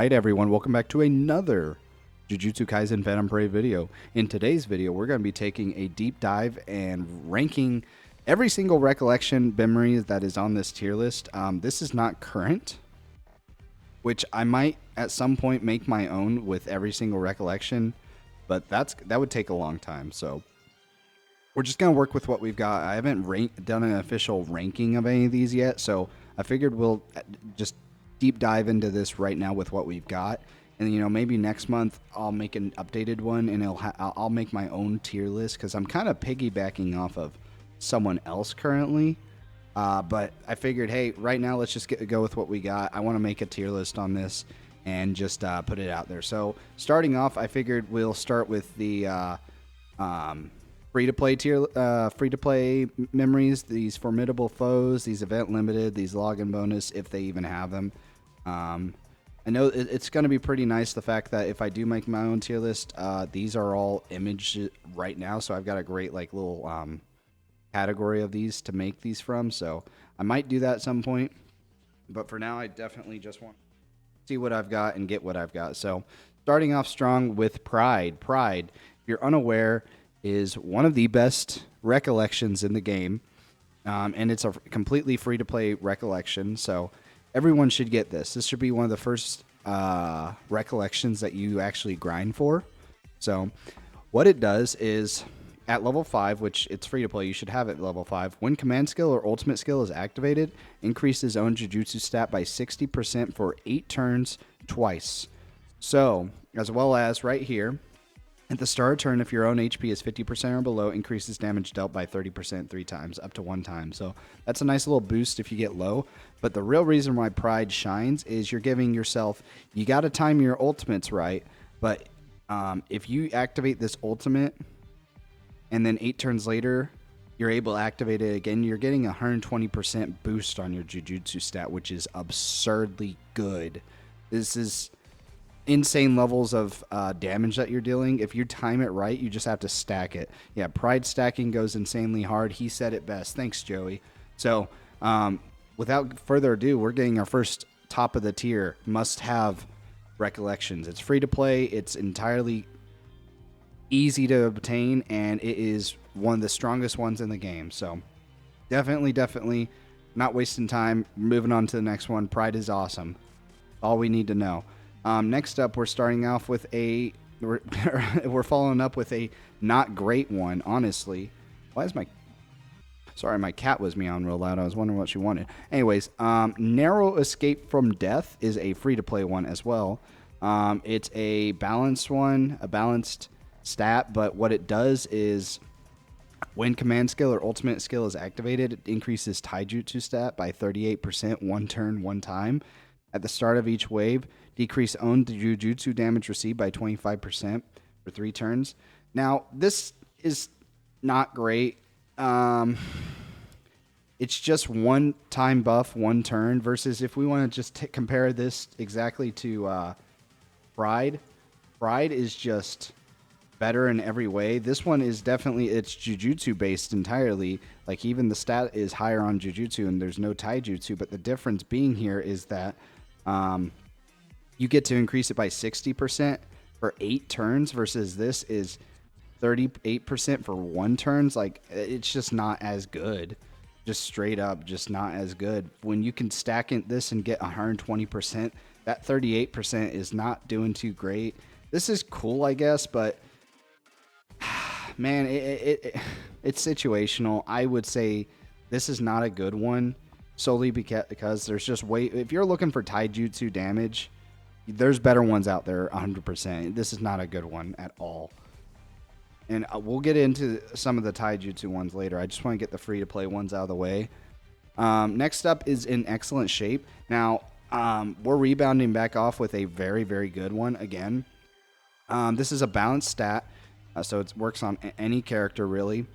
Alright everyone, welcome back to another Jujutsu Kaisen Phantom Parade video. In today's video, we're going to be taking a deep dive and ranking every single recollection memory that is on this tier list. This is not current, which I might at some point make my own with every single recollection, but that would take a long time, so we're just going to work with what we've got. I haven't done an official ranking of any of these yet, so I figured we'll just deep dive into this right now with what we've got, and maybe next month I'll make an updated one, and I'll make my own tier list because I'm kind of piggybacking off of someone else currently. But I figured, hey, right now let's just go with what we got. I want to make a tier list on this and just put it out there. So starting off, I figured we'll start with the free-to-play tier, free-to-play memories, these formidable foes, these event limited, these login bonus if they even have them. I know it's going to be pretty nice, the fact that if I do make my own tier list, these are all imaged right now, so I've got a great little category of these to make these from, so I might do that at some point, but for now I definitely just want to see what I've got and get what I've got. So starting off strong with Pride. Pride, if you're unaware, is one of the best recollections in the game, and it's a completely free-to-play recollection, so everyone should get this. This should be one of the first recollections that you actually grind for. So what it does is, at level 5, which it's free to play, you should have it at level 5, when command skill or ultimate skill is activated, increase his own Jujutsu stat by 60% for 8 turns twice. So, as well as right here, at the start of turn, if your own HP is 50% or below, increases damage dealt by 30% 3 times, up to 1 time. So that's a nice little boost if you get low. But the real reason why Pride shines is you're giving yourself, you got to time your ultimates right. But if you activate this ultimate and then 8 turns later, you're able to activate it again, you're getting a 120% boost on your Jujutsu stat, which is absurdly good. This is insane levels of damage that you're dealing. If you time it right, you just have to stack it. Yeah, Pride stacking goes insanely hard. He said it best. Thanks, Joey. So without further ado, we're getting our first top of the tier must-have recollections. It's free to play. It's entirely easy to obtain, and it is one of the strongest ones in the game. So definitely not wasting time. Moving on to the next one. Pride is awesome. All we need to know. Next up, we're starting off with we're following up with a not great one, honestly. Why is my cat was meowing real loud. I was wondering what she wanted. Anyways, Narrow Escape from Death is a free-to-play one as well. It's a balanced one, a balanced stat, but what it does is when command skill or ultimate skill is activated, it increases Taijutsu stat by 38% 1 turn, 1 time. At the start of each wave, decrease own Jujutsu damage received by 25% for 3 turns. Now, this is not great. It's just 1 time buff, 1 turn, versus if we want to just compare this exactly to Pride. Pride is just better in every way. This one is definitely, it's Jujutsu based entirely. Like, even the stat is higher on Jujutsu and there's no Taijutsu, but the difference being here is that you get to increase it by 60% for 8 turns versus this is 38% for 1 turns. Like, it's just not as good. Just straight up, just not as good. When you can stack this and get 120%, that 38% is not doing too great. This is cool, I guess, but man, it's situational. I would say this is not a good one, solely because there's just if you're looking for Taijutsu damage, there's better ones out there 100%. This is not a good one at all. And we'll get into some of the Taijutsu ones later. I just want to get the free-to-play ones out of the way. Next up is in excellent shape. Now, we're rebounding back off with a very, very good one again. This is a balanced stat, so it works on any character, really.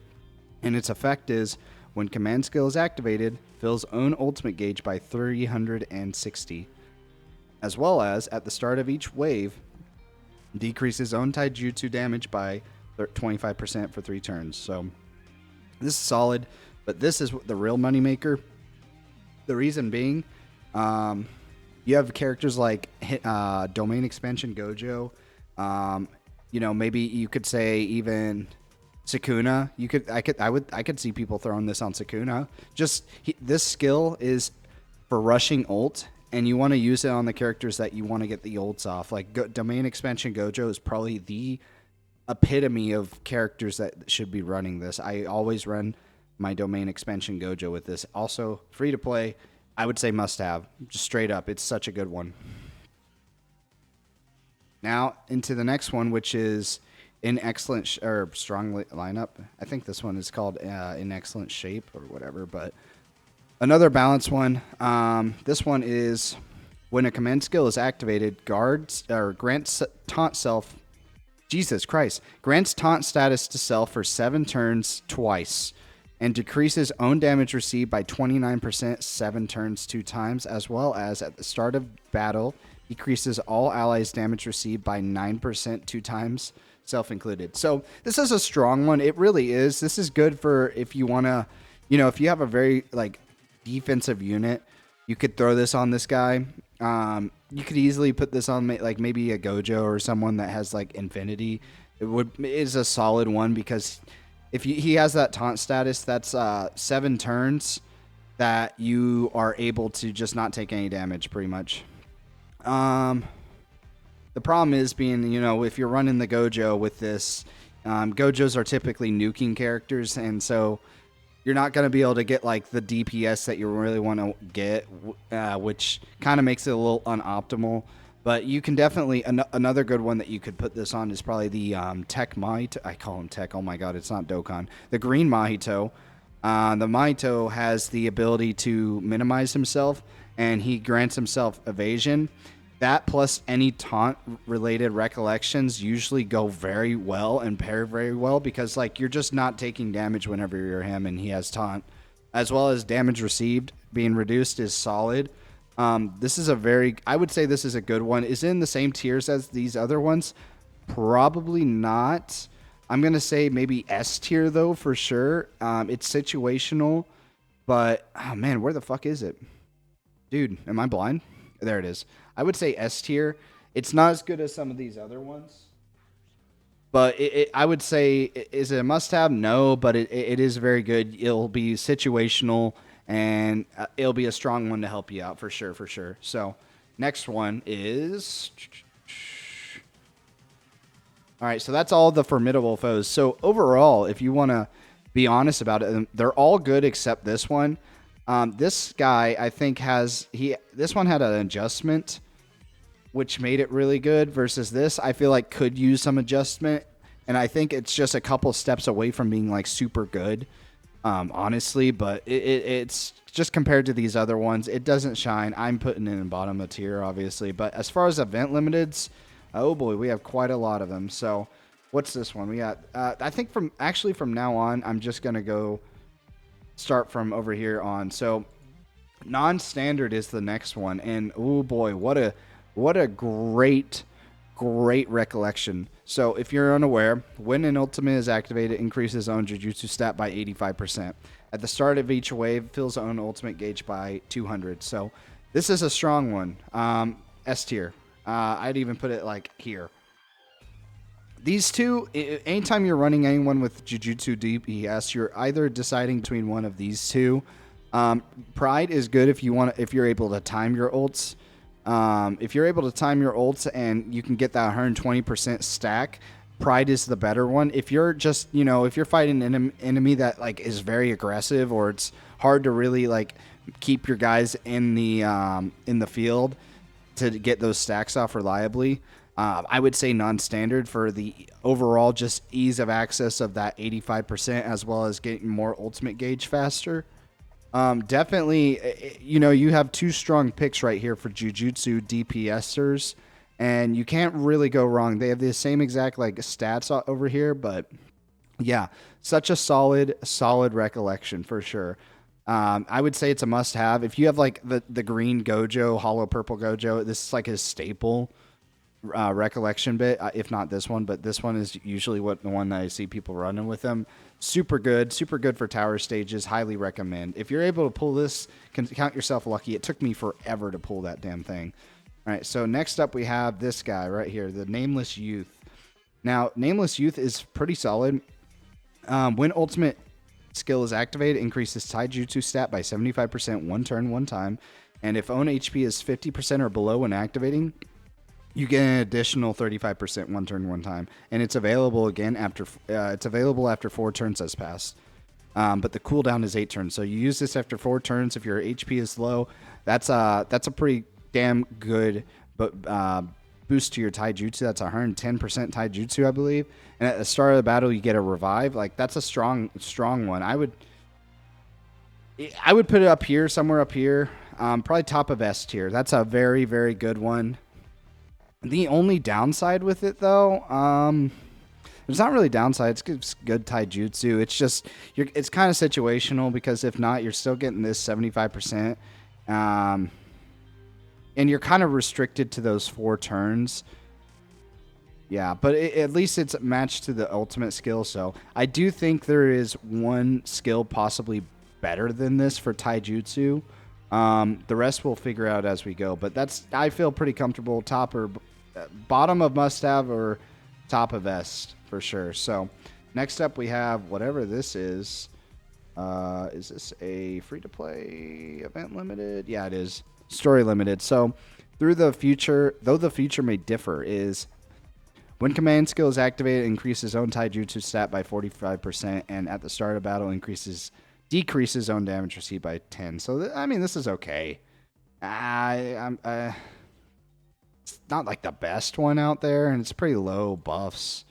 And its effect is, when command skill is activated, fills own ultimate gauge by 360. As well as, at the start of each wave, decreases own Taijutsu damage by 25% for 3 turns. So this is solid, but this is the real moneymaker. The reason being, You have characters like Domain Expansion Gojo. Maybe you could say even Sukuna. I could see people throwing this on Sukuna. This skill is for rushing ult, and you want to use it on the characters that you want to get the ults off. Like Domain Expansion Gojo is probably the epitome of characters that should be running this. I always run my Domain Expansion Gojo with this. Also, free to play, I would say must have. Just straight up, it's such a good one. Now, into the next one, which is in excellent or strong lineup. I think this one is called in excellent shape or whatever, but another balanced one. This one is when a command skill is activated, grants taunt self. Jesus Christ. Grants taunt status to self for 7 turns twice and decreases own damage received by 29% 7 turns 2 times, as well as at the start of battle, decreases all allies' damage received by 9% 2 times, self included. So this is a strong one. It really is. This is good for if you want to, if you have a very defensive unit, you could throw this on this guy. You could easily put this on maybe a Gojo or someone that has Infinity. It is a solid one because if he has that taunt status, that's 7 turns that you are able to just not take any damage pretty much. The problem is being, if you're running the Gojo with this, Gojos are typically nuking characters, and so you're not going to be able to get the DPS that you really want to get, which kind of makes it a little unoptimal. But you can definitely, another good one that you could put this on is probably the Tech Mahito. I call him Tech. Oh my God, it's not Dokkan. The green Mahito. The Mahito has the ability to minimize himself, and he grants himself evasion. That plus any taunt-related recollections usually go very well and pair very well because, you're just not taking damage whenever you're him and he has taunt. As well as damage received being reduced is solid. This is I would say this is a good one. Is it in the same tiers as these other ones? Probably not. I'm going to say maybe S tier, though, for sure. It's situational, but, oh, man, where the fuck is it? Dude, am I blind? There it is. I would say S tier. It's not as good as some of these other ones. But I would say, is it a must-have? No, but it is very good. It'll be situational, and it'll be a strong one to help you out for sure, for sure. So, next one is... All right, so that's all the formidable foes. So, overall, if you want to be honest about it, they're all good except this one. This guy, I think, this one had an adjustment, which made it really good, versus this, I feel like could use some adjustment, and I think it's just a couple steps away from being super good, honestly, but it's just compared to these other ones, it doesn't shine. I'm putting it in bottom of tier, obviously, but as far as event limiteds, oh boy, we have quite a lot of them. So what's this one? We got, I think from now on, I'm just going to go start from over here on. So non-standard is the next one, and oh boy, what a great recollection. So if you're unaware, when an ultimate is activated, increases own Jujutsu stat by 85%. At the start of each wave, fills own ultimate gauge by 200. So this is a strong one. S tier. I'd even put it here. These two, anytime you're running anyone with Jujutsu DPS, you're either deciding between one of these two. Pride is good if you're able to time your ults. If you're able to time your ults and you can get that 120% stack, Pride is the better one. If you're just, if you're fighting an enemy that is very aggressive, or it's hard to really keep your guys in the field to get those stacks off reliably, I would say non-standard for the overall just ease of access of that 85%, as well as getting more ultimate gauge faster. Definitely, you have two strong picks right here for Jujutsu DPSers, and you can't really go wrong. They have the same exact stats over here, but yeah, such a solid recollection for sure. I would say it's a must-have. If you have the green Gojo, hollow purple Gojo, this is his staple. recollection bit, if not this one, but this one is usually the one that I see people running with them. Super good for tower stages. Highly recommend. If you're able to pull this, count yourself lucky. It took me forever to pull that damn thing. All right, so next up we have this guy right here, the Nameless Youth. Now, Nameless Youth is pretty solid. When ultimate skill is activated, increases Taijutsu stat by 75% one turn, one time. And if own HP is 50% or below when activating, you get an additional 35% one turn, one time. And it's available again after 4 turns has passed. But the cooldown is 8 turns. So you use this after 4 turns. If your HP is low, that's a pretty damn good boost to your taijutsu. That's 110% taijutsu, I believe. And at the start of the battle, you get a revive. Like, that's a strong one. I would put it up here, somewhere up here. Probably top of S tier. That's a very, very good one. The only downside with it, though, there's not really downside. It's good taijutsu. It's just it's kind of situational, because if not, you're still getting this 75%. And you're kind of restricted to those 4 turns. Yeah, but at least it's matched to the ultimate skill. So I do think there is one skill possibly better than this for taijutsu. The rest we'll figure out as we go. But I feel pretty comfortable. Top or bottom of must-have, or top of S for sure. So next up we have whatever this is. Is this a free-to-play event limited? Yeah, it is. Story limited. So though the future may differ, is when command skill is activated, increases own taijutsu stat by 45%, and at the start of battle decreases own damage received by 10. So I mean, this is okay. It's not like the best one out there, and it's pretty low buffs.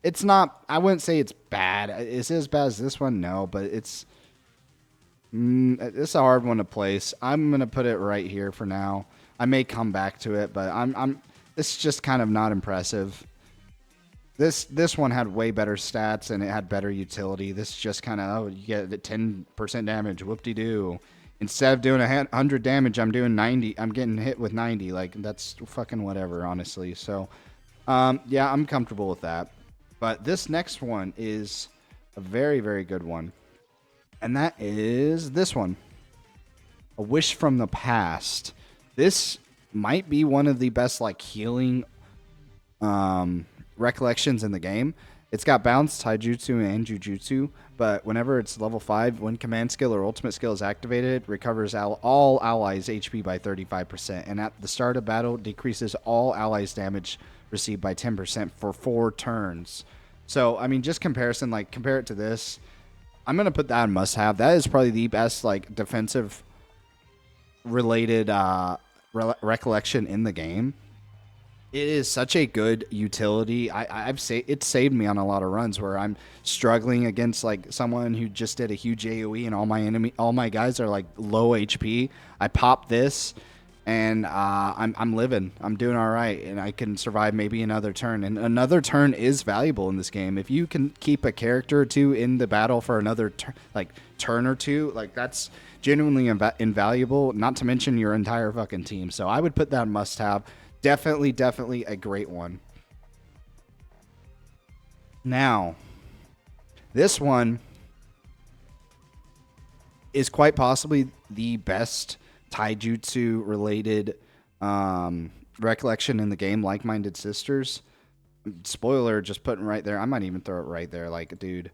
It's not. I wouldn't say it's bad. Is it as bad as this one? No, but it's a hard one to place. I'm gonna put it right here for now. I may come back to it, but it's just kind of not impressive. This one had way better stats, and it had better utility. This just kind of, you get the 10% damage, whoop-de-doo. Instead of doing 100 damage, I'm doing 90. I'm getting hit with 90. Like, that's fucking whatever, honestly. So, yeah, I'm comfortable with that. But this next one is a very, very good one. And that is this one. A Wish from the Past. This might be one of the best, like, healing recollections in the game. It's got bounce, taijutsu, and jujutsu, but whenever it's level 5, when command skill or ultimate skill is activated, recovers all allies' HP by 35%, and at the start of battle, decreases all allies' damage received by 10% for 4 turns. So, I mean, just comparison, like, compare it to this. I'm going to put that in must-have. That is probably the best, like, defensive-related recollection in the game. It is such a good utility. It saved me on a lot of runs where I'm struggling against like someone who just did a huge AoE and all my guys are like low HP. I pop this, and I'm living. I'm doing all right, and I can survive maybe another turn. And another turn is valuable in this game. If you can keep a character or two in the battle for another turn or two, like that's genuinely invaluable. Not to mention your entire fucking team. So I would put that must-have. Definitely a great one. Now, this one is quite possibly the best taijutsu related recollection in the game, Like-Minded Sisters. Spoiler, just putting right there. I might even throw it right there. Like, dude,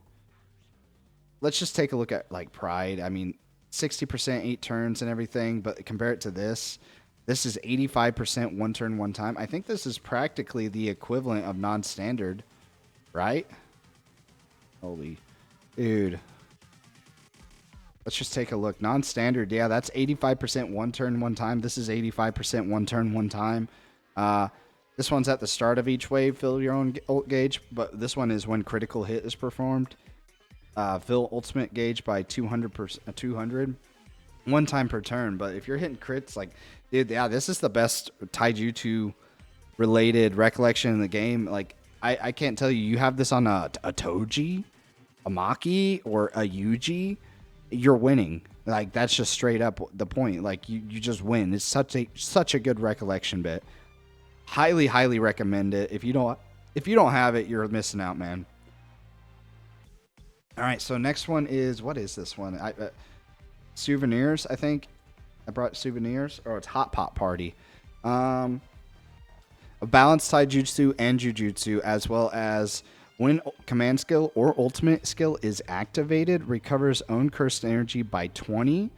let's just take a look at like Pride. I mean, 60% 8 turns and everything, but compare it to this. This is 85% one turn, one time. I think this is practically the equivalent of non-standard, right? Holy, dude. Let's just take a look. Non-standard, yeah, that's 85% one turn, one time. This is 85% one turn, one time. This one's at the start of each wave. Fill your own ult gauge, but this one is when critical hit is performed. Fill ultimate gauge by 200. One time per turn, but if you're hitting crits, like, dude, yeah, this is the best taijutsu related recollection in the game. Like, I can't tell you have this on a Toji, a Maki, or a Yuji, you're winning. Like that's just straight up the point. Like you just win. It's such a good recollection bit. Highly recommend it. If you don't have it, you're missing out, man. All right, so next one is, what is this one? Souvenirs, I think. I brought souvenirs, or it's Hot Pot Party. A balanced taijutsu and jujutsu, as well as when command skill or ultimate skill is activated, recovers own cursed energy by 20.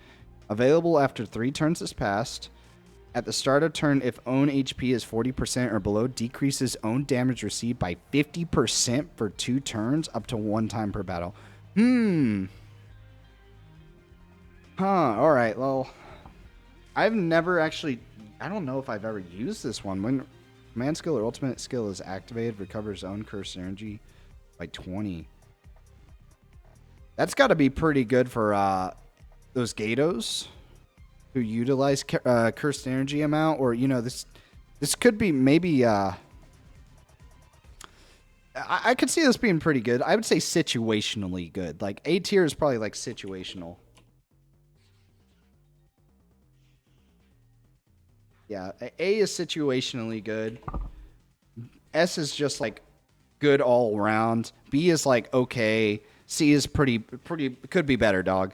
Available after 3 turns has passed. At the start of turn, if own HP is 40% or below, decreases own damage received by 50% for 2 turns, up to 1 time per battle. Alright, well, I've never actually, I don't know if I've ever used this one. When command skill or ultimate skill is activated, recovers own cursed energy by 20. That's got to be pretty good for those Gatos who utilize cursed energy amount, or this could be maybe I could see this being pretty good. I would say situationally good. Like A tier is probably like situational. Yeah, A is situationally good. S is just like good all around. B is like okay. C is pretty could be better, dog.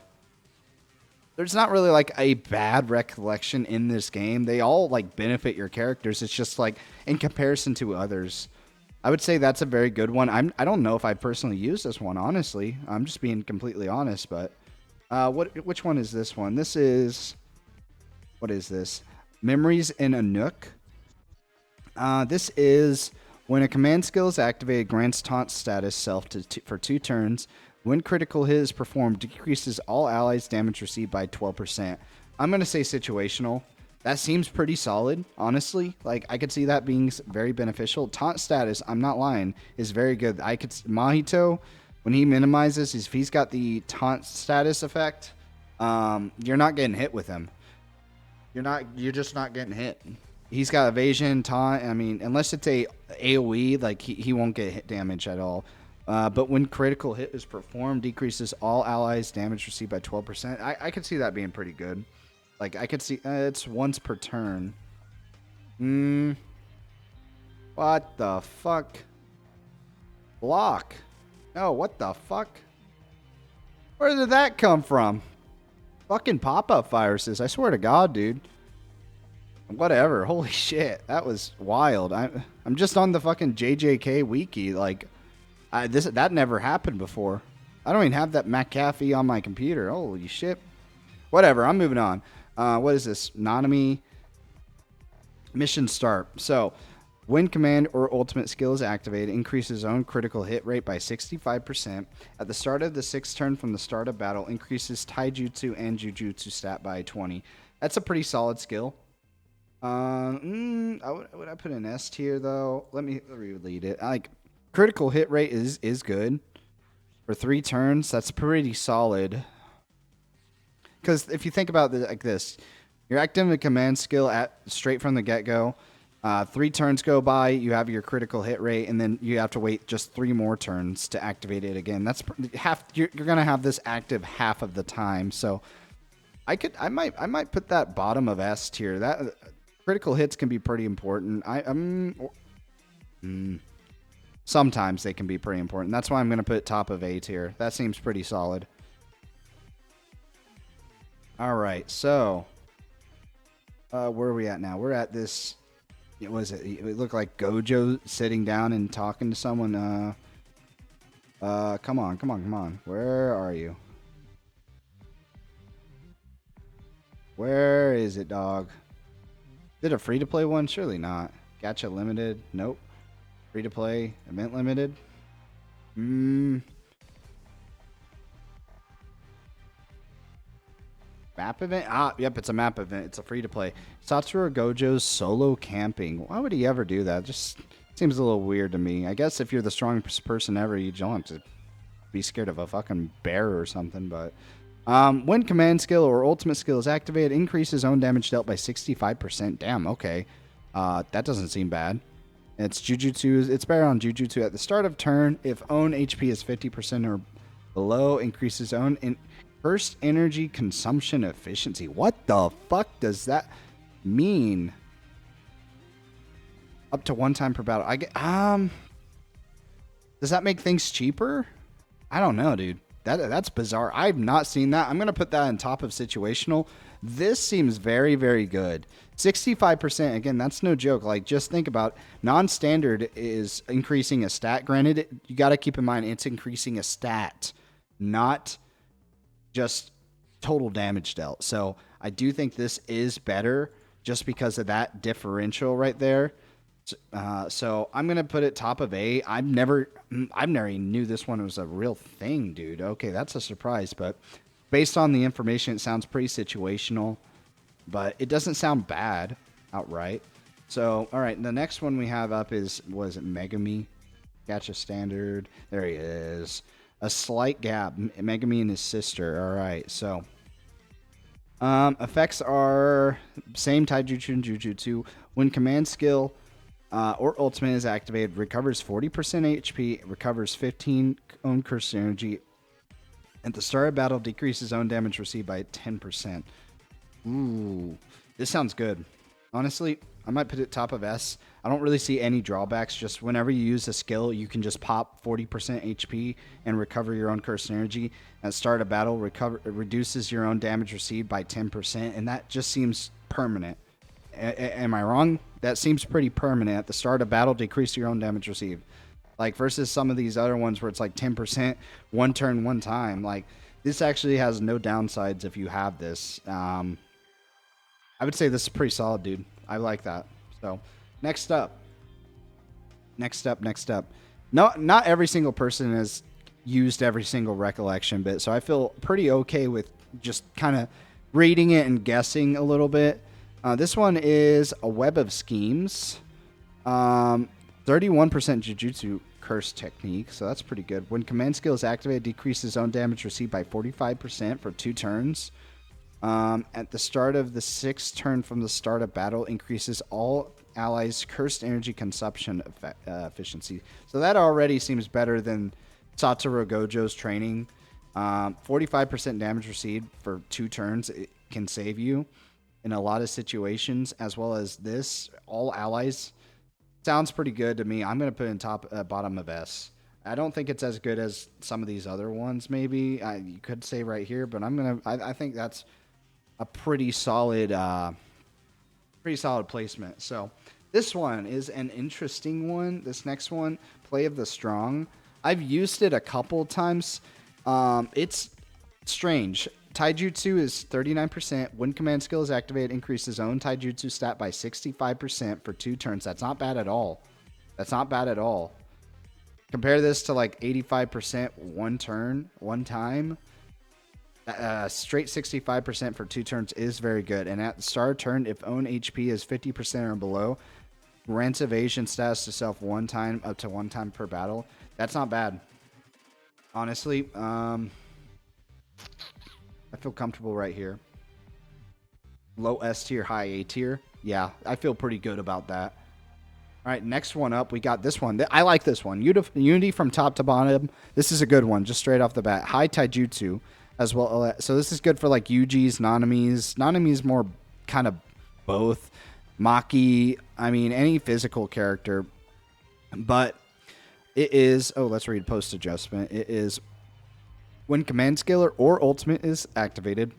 There's not really like a bad recollection in this game. They all like benefit your characters. It's just like in comparison to others. I would say that's a very good one. I don't know if I personally use this one, honestly. I'm just being completely honest, but which one is this one? This is, what is this? Memories in a Nook. This is when a command skill is activated, grants taunt status self for 2 turns. When critical hit is performed, decreases all allies' damage received by 12%. I'm going to say situational. That seems pretty solid, honestly. Like, I could see that being very beneficial. Taunt status, I'm not lying, is very good. Mahito, when he minimizes, if he's got the taunt status effect, you're not getting hit with him. You're just not getting hit. He's got evasion, taunt. I mean, unless it's a AoE, like he won't get hit damage at all. But when critical hit is performed, decreases all allies' damage received by 12%. I could see that being pretty good. Like, I could see it's once per turn. What the fuck? Block. No, what the fuck? Where did that come from? Fucking pop-up viruses. I swear to God, dude. Whatever. Holy shit. That was wild. I'm just on the fucking JJK wiki. Like, that never happened before. I don't even have that McAfee on my computer. Holy shit. Whatever. I'm moving on. What is this? Nanami mission start. So, when command or ultimate skill is activated, increases own critical hit rate by 65%. At the start of the 6th turn from the start of battle, increases taijutsu and jujutsu stat by 20. That's a pretty solid skill. Would I put an S tier though? Let me read it. Like, critical hit rate is good for 3 turns. That's pretty solid. Because if you think about it like this, you're activating a command skill straight from the get-go. 3 turns go by, you have your critical hit rate, and then you have to wait just 3 more turns to activate it again. That's half. You're gonna have this active half of the time. So I might put that bottom of S tier. That critical hits can be pretty important. Sometimes they can be pretty important. That's why I'm gonna put top of A tier. That seems pretty solid. All right, so where are we at now? We're at this. It looked like Gojo sitting down and talking to someone. Come on. Where are you? Where is it, dog? Is it a free-to-play one? Surely not. Gacha limited? Nope. Free-to-play? Event limited? Map event? Yep, it's a map event. It's a free-to-play. Satoru Gojo's solo camping. Why would he ever do that? Just seems a little weird to me. I guess if you're the strongest person ever, you don't have to be scared of a fucking bear or something, but... when command skill or ultimate skill is activated, increases own damage dealt by 65%. Damn, okay. That doesn't seem bad. It's Jujutsu. It's better on Jujutsu at the start of turn. If own HP is 50% or below, increases own First energy consumption efficiency. What the fuck does that mean? Up to 1 time per battle. I get does that make things cheaper? I don't know, dude. That's bizarre. I've not seen that. I'm gonna put that on top of situational. This seems very, very good. 65%. Again, that's no joke. Like, just think about non-standard is increasing a stat. Granted, you got to keep in mind it's increasing a stat, not just total damage dealt. So I do think this is better just because of that differential right there. So I'm gonna put it top of A. I've never even knew this one was a real thing, dude. Okay, that's a surprise, but based on the information, it sounds pretty situational, but it doesn't sound bad outright. So, all right, the next one we have up was it Megami? Gacha standard. There he is. A slight gap. Megami and his sister. All right, so effects are same taijutsu and jujutsu. When command skill or ultimate is activated, recovers 40% HP, recovers 15 own cursed energy. At the start of battle, decreases own damage received by 10%. Ooh, this sounds good. Honestly, I might put it top of S. I don't really see any drawbacks. Just whenever you use a skill, you can just pop 40% HP and recover your own cursed energy. At the start of battle, reduces your own damage received by 10%, and that just seems permanent. Am I wrong? That seems pretty permanent. At the start of battle, decrease your own damage received. Like, versus some of these other ones where it's like 10%, one turn, one time. Like, this actually has no downsides if you have this. I would say this is pretty solid, dude. I like that. So, next up. No, not every single person has used every single recollection bit, so I feel pretty okay with just kind of reading it and guessing a little bit. This one is a web of schemes. 31% Jujutsu curse technique, so that's pretty good. When command skill is activated, decreases own damage received by 45% for 2 turns. At the start of the 6th turn from the start of battle, increases all allies' cursed energy consumption efficiency. So that already seems better than Satoru Gojo's training. 45% damage received for 2 turns. It can save you in a lot of situations, as well as this. All allies sounds pretty good to me. I'm going to put it in bottom of S. I don't think it's as good as some of these other ones, maybe. You could say right here, but I think that's a pretty solid placement. So this one is an interesting one. This next one, Play of the Strong. I've used it a couple times. It's strange. Taijutsu is 39%. When command skill is activated, increases own Taijutsu stat by 65% for 2 turns. That's not bad at all. Compare this to like 85% 1 turn, 1 time. Straight 65% for 2 turns is very good. And at the start of turn, if own HP is 50% or below, grants evasion status to self 1 time, up to 1 time per battle. That's not bad. Honestly, I feel comfortable right here. Low S tier, high A tier. Yeah, I feel pretty good about that. All right, next one up, we got this one. I like this one. Unity from top to bottom. This is a good one, just straight off the bat. High Taijutsu as well. So this is good for like Yuji's, Nanami's. Nanami's more kind of both. Maki, I mean, any physical character. But it is, let's read post adjustment. It is when command skill or ultimate is activated,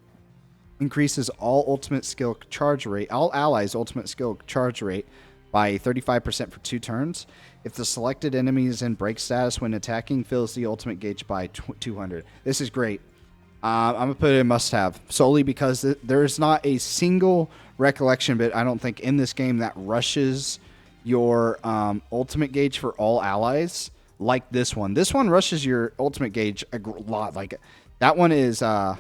increases all ultimate skill charge rate, all allies' ultimate skill charge rate by 35% for 2 turns. If the selected enemy is in break status when attacking, fills the ultimate gauge by 200. This is great. I'm going to put it in must-have, solely because there is not a single recollection bit, I don't think, in this game that rushes your ultimate gauge for all allies like this one. This one rushes your ultimate gauge a lot. Like, that one is... fuck.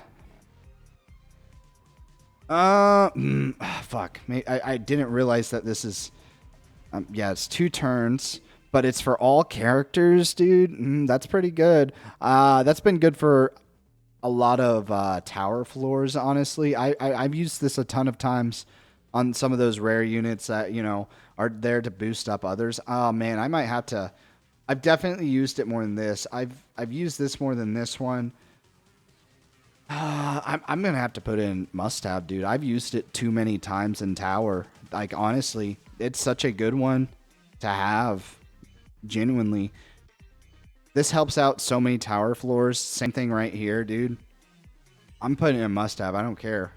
I didn't realize that this is... yeah, it's 2 turns, but it's for all characters, dude. That's pretty good. That's been good for a lot of tower floors, honestly. I've used this a ton of times on some of those rare units that, are there to boost up others. Oh, man, I might have to... I've definitely used it more than this. I've used this more than this one. I'm gonna have to put in must-have, dude. I've used it too many times in tower. Like honestly, it's such a good one to have. Genuinely, this helps out so many tower floors. Same thing right here, dude. I'm putting in must-have. I don't care.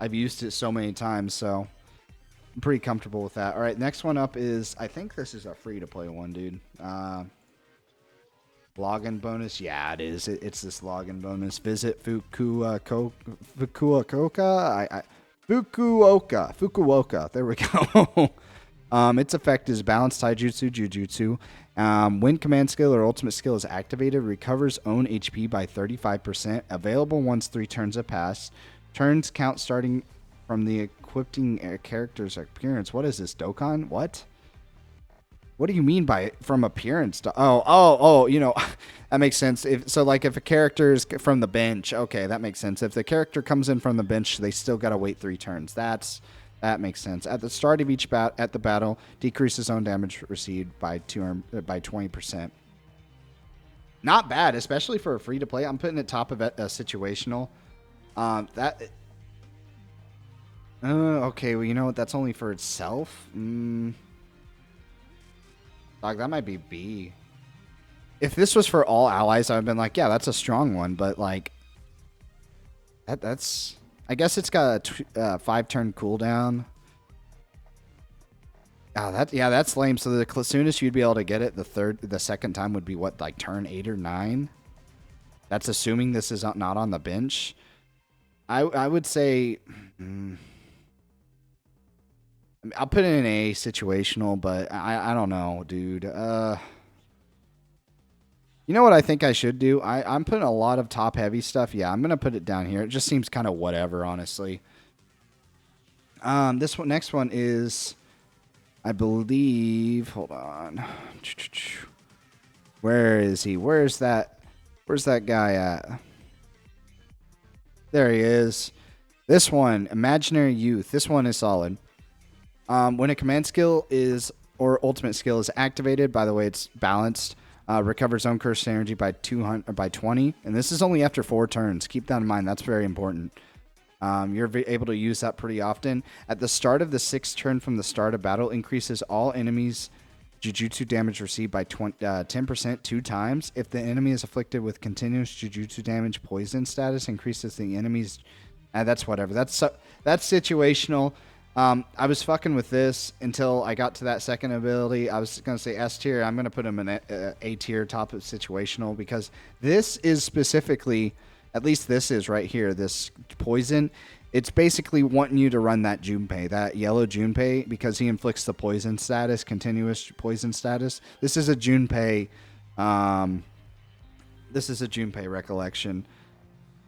I've used it so many times, so I'm pretty comfortable with that. All right, next one up is, I think this is a free-to-play one, dude. Login bonus. Yeah, it is. It's this login bonus. Visit Fukuoka. Fukuoka. There we go. Its effect is balanced taijutsu jujutsu. When command skill or ultimate skill is activated, recovers own HP by 35%. Available once 3 turns have passed. Turns count starting from the equipping character's appearance. What is this, Dokkan? What? What do you mean by from appearance? You know, that makes sense. If a character is from the bench, okay, that makes sense. If the character comes in from the bench, they still gotta wait 3 turns. That makes sense. At the start of each battle, decreases own damage received by 20%. Not bad, especially for a free to play. I'm putting it top of a situational. Okay. Well, you know what? That's only for itself. Dog, that might be B. If this was for all allies, I've been like, yeah, that's a strong one. But like, that's. I guess it's got a 5-turn cooldown. That's lame. So the soonest you'd be able to get it, the second time would be what, like turn 8 or 9. That's assuming this is not on the bench. I would say. I'll put it in a situational, but I don't know, dude. You know what I think I should do? I'm putting a lot of top heavy stuff. Yeah, I'm gonna put it down here. It just seems kind of whatever, honestly. Next one is, I believe. Hold on. Where is he? Where's that guy at? There he is. This one, Imaginary Youth. This one is solid. When a command skill or ultimate skill is activated, by the way, it's balanced, recovers own cursed energy by 20, and this is only after 4 turns. Keep that in mind. That's very important. You're able to use that pretty often. At the start of the 6th turn from the start of battle, increases all enemies' Jujutsu damage received by 10% 2 times. If the enemy is afflicted with continuous Jujutsu damage, poison status increases the enemy's. That's whatever. That's situational. I was fucking with this until I got to that second ability. I was going to say S tier. I'm going to put him in A tier, top of situational, because this is specifically, at least this is right here, this poison. It's basically wanting you to run that Junpei, that yellow Junpei, because he inflicts the poison status, continuous poison status. This is a Junpei. This is a Junpei recollection.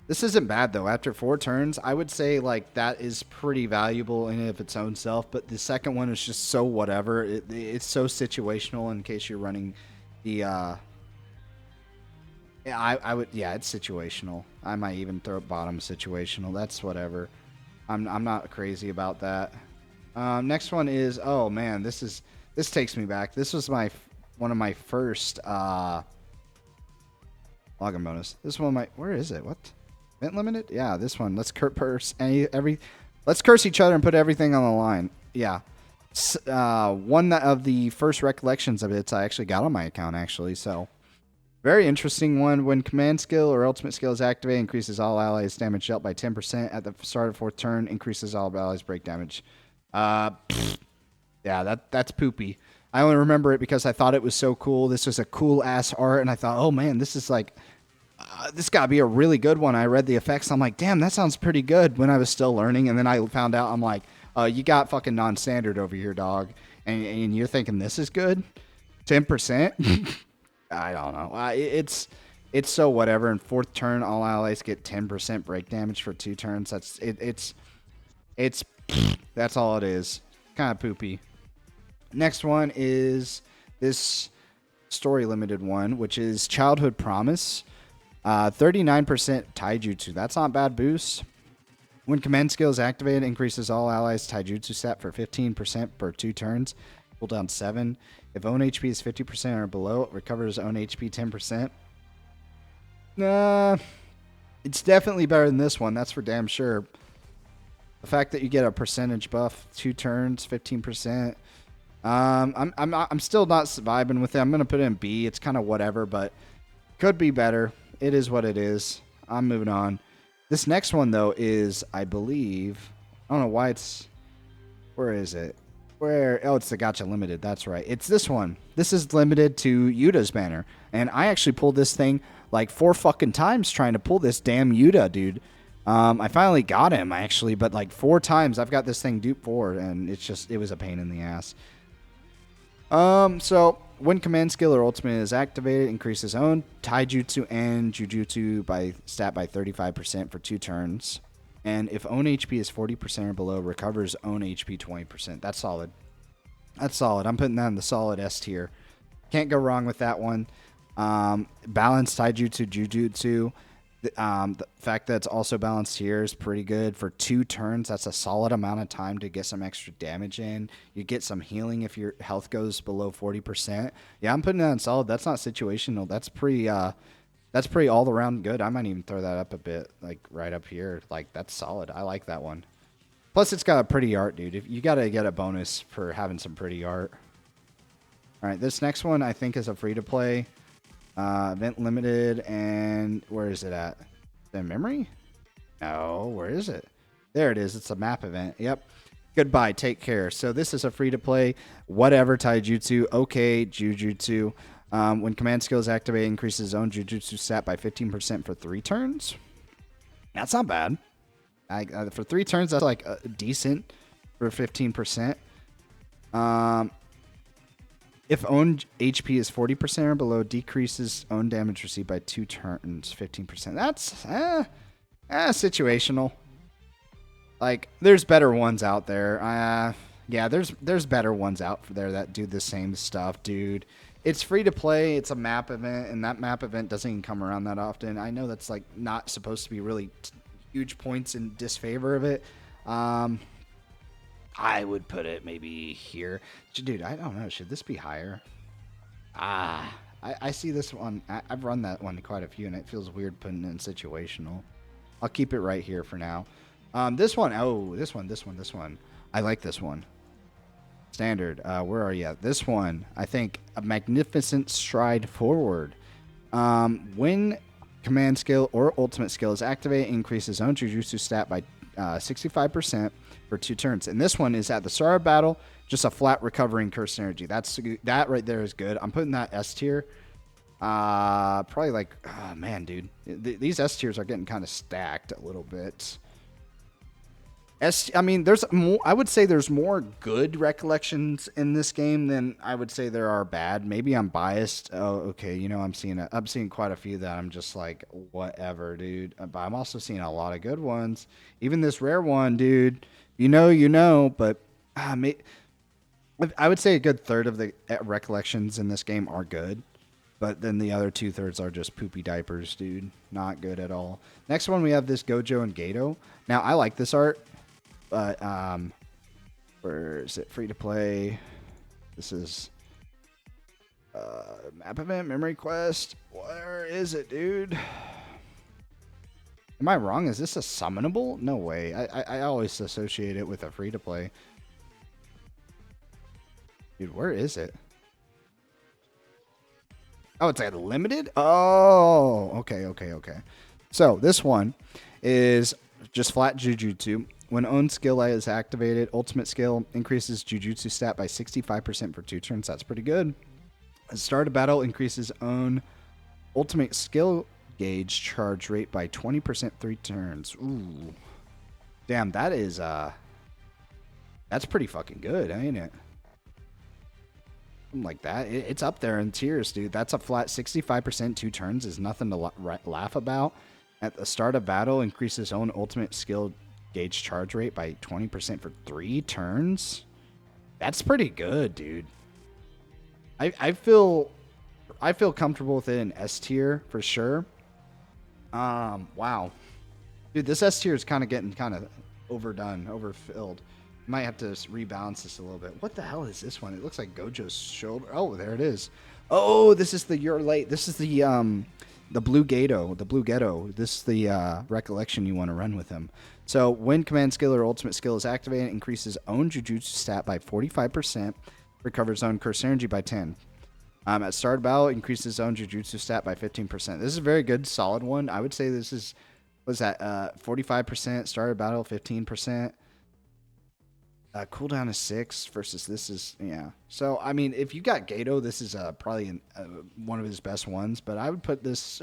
This isn't bad, though. After 4 turns, I would say, like, that is pretty valuable in and of its own self. But the second one is just so whatever. It's so situational in case you're running the... it's situational. I might even throw it bottom situational. That's whatever. I'm not crazy about that. Next one is... Oh, man. This takes me back. This was one of my first... login bonus. This one might... Where is it? What? Event limited? Yeah, this one. Let's let's curse each other and put everything on the line. Yeah. One of the first recollections of it I actually got on my account, actually. So, very interesting one. When command skill or ultimate skill is activated, increases all allies' damage dealt by 10%. At the start of 4th turn, increases all allies' break damage. Yeah, that's poopy. I only remember it because I thought it was so cool. This was a cool-ass art, and I thought, oh, man, this is like... this gotta be a really good one. I read the effects. I'm like, damn, that sounds pretty good when I was still learning. And then I found out, I'm like, you got fucking non-standard over here, dog. And you're thinking this is good? 10%? I don't know. It's so whatever. In 4th turn, all allies get 10% break damage for 2 turns. That's all it is. Kind of poopy. Next one is this story limited one, which is Childhood Promise. 39% taijutsu. That's not bad boost. When command skill is activated, increases all allies' taijutsu stat for 15% per 2 turns. Cooldown 7. If own HP is 50% or below, it recovers own HP 10%. It's definitely better than this one. That's for damn sure. The fact that you get a percentage buff, 2 turns, 15%. I'm still not vibing with it. I'm gonna put it in B. It's kind of whatever, but could be better. It is what it is. I'm moving on. This next one though is, I believe, I don't know why it's. Where is it? Where? Oh, it's the Gacha Limited. That's right. It's this one. This is limited to Yuta's banner, and I actually pulled this thing like 4 fucking times trying to pull this damn Yuta, dude. I finally got him actually, but like 4 times I've got this thing duped for, and it was a pain in the ass. So when command skill or ultimate is activated, increases own taijutsu and jujutsu by 35% for 2 turns. And if own HP is 40% or below, recovers own HP 20%. That's solid. That's solid. I'm putting that in the solid S tier. Can't go wrong with that one. Balanced taijutsu, jujutsu. The fact that it's also balanced here is pretty good. For 2 turns, that's a solid amount of time to get some extra damage in. You get some healing if your health goes below 40%. Yeah, I'm putting that in solid. That's not situational. That's pretty all around good. I might even throw that up a bit, like right up here. Like, that's solid. I like that one. Plus, it's got a pretty art, dude. You got to get a bonus for having some pretty art. All right, this next one I think is a free-to-play. Event limited, and where is it at? The memory? No, where is it? There it is. It's a map event. Yep. Goodbye. Take care. So this is a free-to-play, whatever taijutsu, okay, jujutsu. When command skill is activated, increases own jujutsu stat by 15% for 3 turns. That's not bad. For 3 turns, that's like decent for 15%. If own HP is 40% or below, decreases own damage received by 2 turns, 15%. That's situational. Like, there's better ones out there. Yeah, there's better ones out there that do the same stuff, dude. It's free to play. It's a map event, and that map event doesn't even come around that often. I know that's like not supposed to be really huge points in disfavor of it. I would put it maybe here. Dude, I don't know. Should this be higher? I see this one. I've run that one quite a few, and it feels weird putting it in situational. I'll keep it right here for now. This one. Oh, this one. I like this one. Standard. Where are you? This one. I think a magnificent stride forward. When command skill or ultimate skill is activated, increases own jujutsu stat by 65% for 2 turns. And this one is at the start of battle, just a flat recovering curse energy. That right there is good. I'm putting that S tier. Probably like, oh man, dude, these S tiers are getting kind of stacked a little bit. I mean, there's more. I would say there's more good recollections in this game than I would say there are bad. Maybe I'm biased. Oh, okay. You know, I'm seeing quite a few that I'm just like, whatever, dude. But I'm also seeing a lot of good ones. Even this rare one, dude. You know. But I would say a good third of the recollections in this game are good. But then the other 2/3 are just poopy diapers, dude. Not good at all. Next one, we have this Gojo and Gato. Now, I like this art. But where is it? Free to play. This is map event, memory quest. Where is it, dude? Am I wrong? Is this a summonable? No way. I always associate it with a free to play. Dude, where is it? Oh, it's a limited? Oh, okay. So this one is just flat jujutsu. When own skill is activated, ultimate skill increases jujutsu stat by 65% for 2 turns. That's pretty good. At the start of battle, increases own ultimate skill gauge charge rate by 20% 3 turns. Ooh. Damn, that's pretty fucking good, ain't it? Something like that. It's up there in tiers, dude. That's a flat 65% 2 turns is nothing to laugh about. At the start of battle, increases own ultimate skill gauge charge rate by 20% for 3 turns. That's pretty good, dude. I feel comfortable with it in S tier for sure. Wow, dude, this S tier is kind of getting overdone, overfilled. Might have to rebalance this a little bit. What the hell is this one? It looks like Gojo's shoulder. Oh, there it is. Oh, this is the You're Late. This is the the blue ghetto. This is the recollection you want to run with him. So when command skill or ultimate skill is activated, increases own Jujutsu stat by 45%, recovers own curse energy by 10. At start of battle, increases own Jujutsu stat by 15%. This is a very good, solid one. I would say this is, what's that, 45%, start of battle, 15%. Cooldown is 6 versus this is, yeah. So, I mean, if you got Gato, this is probably one of his best ones, but I would put this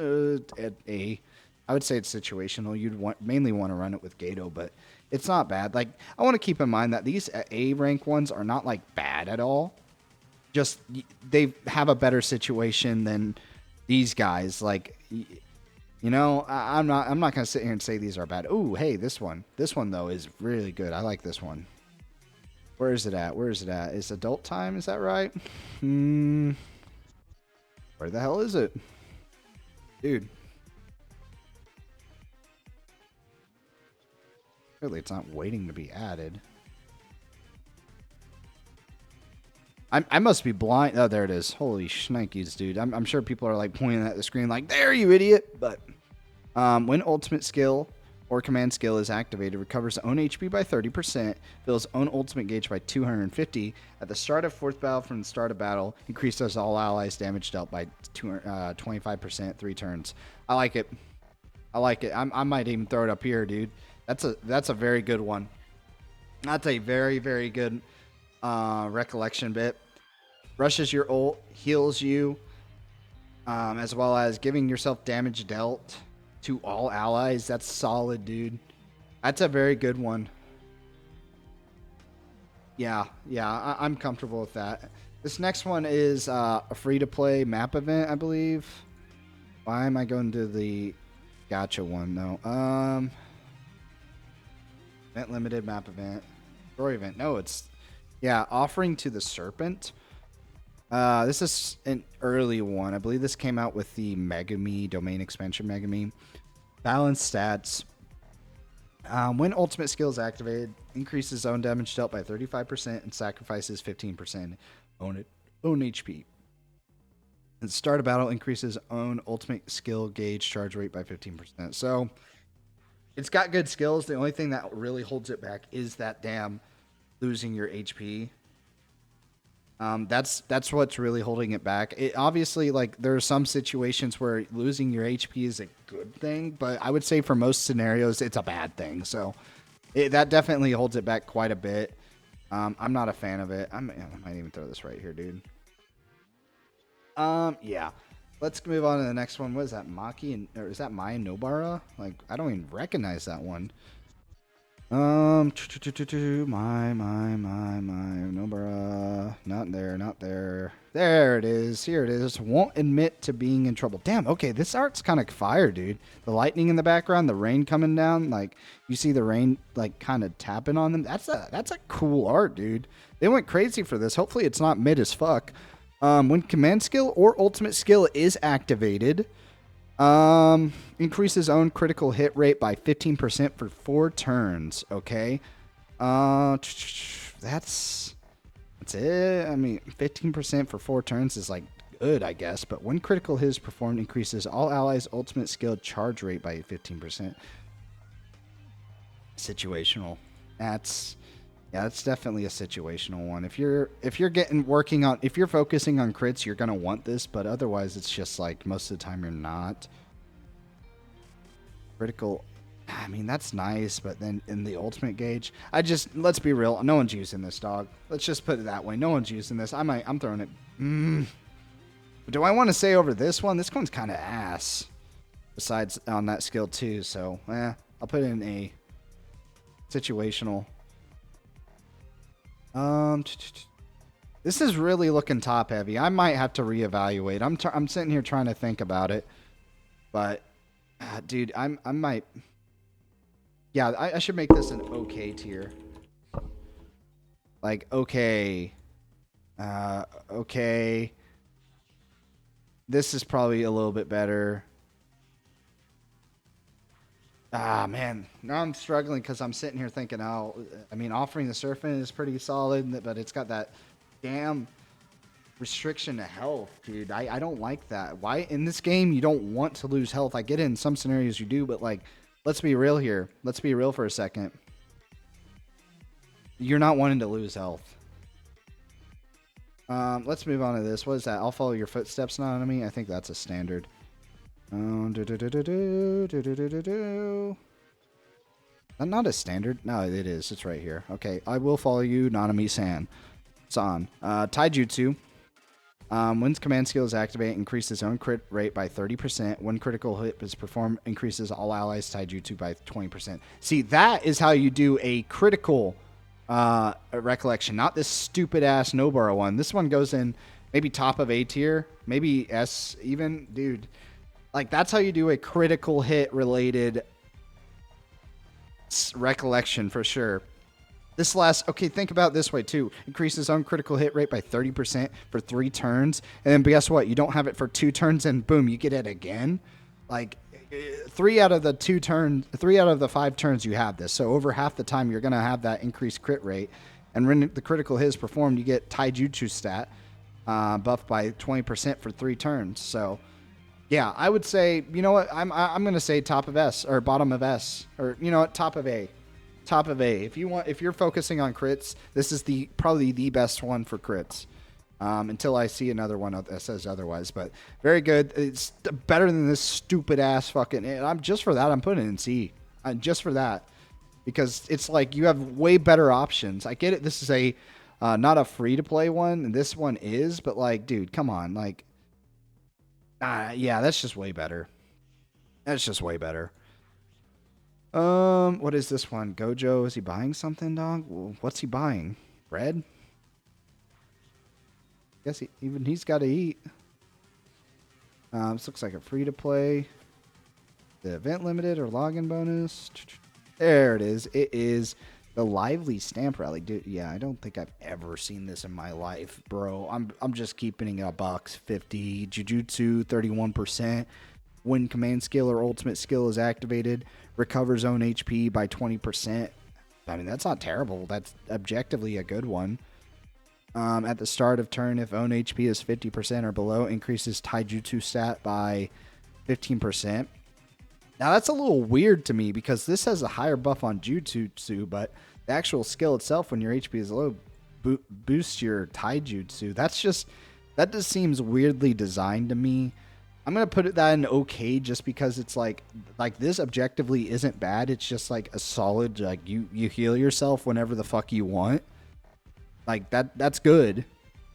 at A. I would say it's situational. You'd mainly want to run it with Gato, but it's not bad. Like, I want to keep in mind that these A rank ones are not, like, bad at all. Just, they have a better situation than these guys. Like, you know, I'm not going to sit here and say these are bad. Ooh, hey, this one. This one, though, is really good. I like this one. Where is it at? Where is it at? It's adult time, is that right? Where the hell is it? Dude. Clearly it's not waiting to be added. I must be blind. Oh, there it is. Holy shnikes, dude. I'm sure people are like pointing at the screen like, there, you idiot. But when ultimate skill or command skill is activated, recovers own HP by 30%, fills own ultimate gauge by 250. At the start of fourth battle, from the start of battle, increases all allies damage dealt by 25%, 3 turns. I like it. I like it. I might even throw it up here, dude. That's a very good one. That's a very, very good recollection bit. Rushes your ult, heals you, as well as giving yourself damage dealt to all allies. That's solid, dude. That's a very good one. Yeah, I'm comfortable with that. This next one is a free-to-play map event, I believe. Why am I going to the gacha one? No. Event limited map event. Story event. No, it's... Yeah, offering to the serpent. This is an early one. I believe this came out with the Megami domain expansion Megami. Balanced stats. When ultimate skill is activated, increases own damage dealt by 35% and sacrifices 15% own HP. At the start of battle, increases own ultimate skill gauge charge rate by 15%. So it's got good skills. The only thing that really holds it back is that damn losing your HP. That's what's really holding it back. It obviously, like, there are some situations where losing your HP is a good thing, but I would say for most scenarios it's a bad thing. So that definitely holds it back quite a bit. I'm not a fan of it. I might even throw this right here, dude. Yeah. Let's move on to the next one. What is that, Maki? Or is that Maya Nobara? Like, I don't even recognize that one. My Nobara. Not there. There it is. Here it is. Won't admit to being in trouble. Damn, okay, this art's kind of fire, dude. The lightning in the background, the rain coming down, like, you see the rain, like, kind of tapping on them. That's a cool art, dude. They went crazy for this. Hopefully it's not mid as fuck. When command skill or ultimate skill is activated, increases own critical hit rate by 15% for 4 turns. Okay. That's it. I mean, 15% for 4 turns is like good, I guess. But when critical hit is performed, increases all allies' ultimate skill charge rate by 15%. Situational. That's definitely a situational one. If you're focusing on crits, you're gonna want this, but otherwise it's just like most of the time you're not. Critical, I mean, that's nice, but then in the ultimate gauge, let's be real, no one's using this, dog. Let's just put it that way. No one's using this. I'm throwing it. Do I want to say over this one? This one's kind of ass. Besides on that skill too, so I'll put it in a situational. This is really looking top heavy. I might have to reevaluate. I'm sitting here trying to think about it, but dude, I might. Yeah, I should make this an okay tier. Like okay, okay. This is probably a little bit better. Ah, man. Now I'm struggling because I'm sitting here thinking, I mean, offering the serpent is pretty solid, but it's got that damn restriction to health, dude. I don't like that. Why in this game you don't want to lose health? I get it in some scenarios you do, but like, let's be real here. Let's be real for a second. You're not wanting to lose health. Let's move on to this. What is that? I'll follow your footsteps, not enemy. I think that's a standard. Not a standard. No, it is. It's right here. Okay, I will follow you, Nanami-san. It's on. Taijutsu. When command skills activate, increases own crit rate by 30%. When critical hit is performed, increases all allies Taijutsu by 20%. See, that is how you do a critical recollection, not this stupid ass Nobara one. This one goes in maybe top of A tier, maybe S even. Dude, like that's how you do a critical hit related recollection for sure. This last, okay, think about it this way too. Increases own critical hit rate by 30% for 3 turns. And then guess what? You don't have it for 2 turns and boom, you get it again. Like 3 out of the 5 turns you have this. So over half the time you're going to have that increased crit rate. And when the critical hit is performed, you get Taijutsu stat buffed by 20% for 3 turns. So yeah, I would say, you know what? I'm going to say top of S or bottom of S, or you know what? Top of A. Top of A. If you're focusing on crits, this is probably the best one for crits. Until I see another one that says otherwise, but very good. It's better than this stupid ass fucking. I'm just for that. I'm putting it in C. Just for that, because it's like you have way better options. I get it. This is a not a free to play one, and this one is, but like, dude, come on, like, yeah, that's just way better. That's just way better. What is this one? Gojo, is he buying something, dog? What's he buying? Bread? Guess he's got to eat. This looks like a free to play. The event limited or login bonus. There it is. It is the lively stamp rally. Dude, yeah, I don't think I've ever seen this in my life, bro. I'm just keeping it a bucks. 50 Jujutsu 31%. When command skill or ultimate skill is activated, recovers own HP by 20%. I mean, that's not terrible. That's objectively a good one. At the start of turn, if own HP is 50% or below, increases Taijutsu stat by 15%. Now, that's a little weird to me because this has a higher buff on Jujutsu, but the actual skill itself, when your HP is low, boosts your Taijutsu. That just seems weirdly designed to me. I'm going to put that in okay just because it's like this objectively isn't bad. It's just like a solid, like you heal yourself whenever the fuck you want. Like that's good.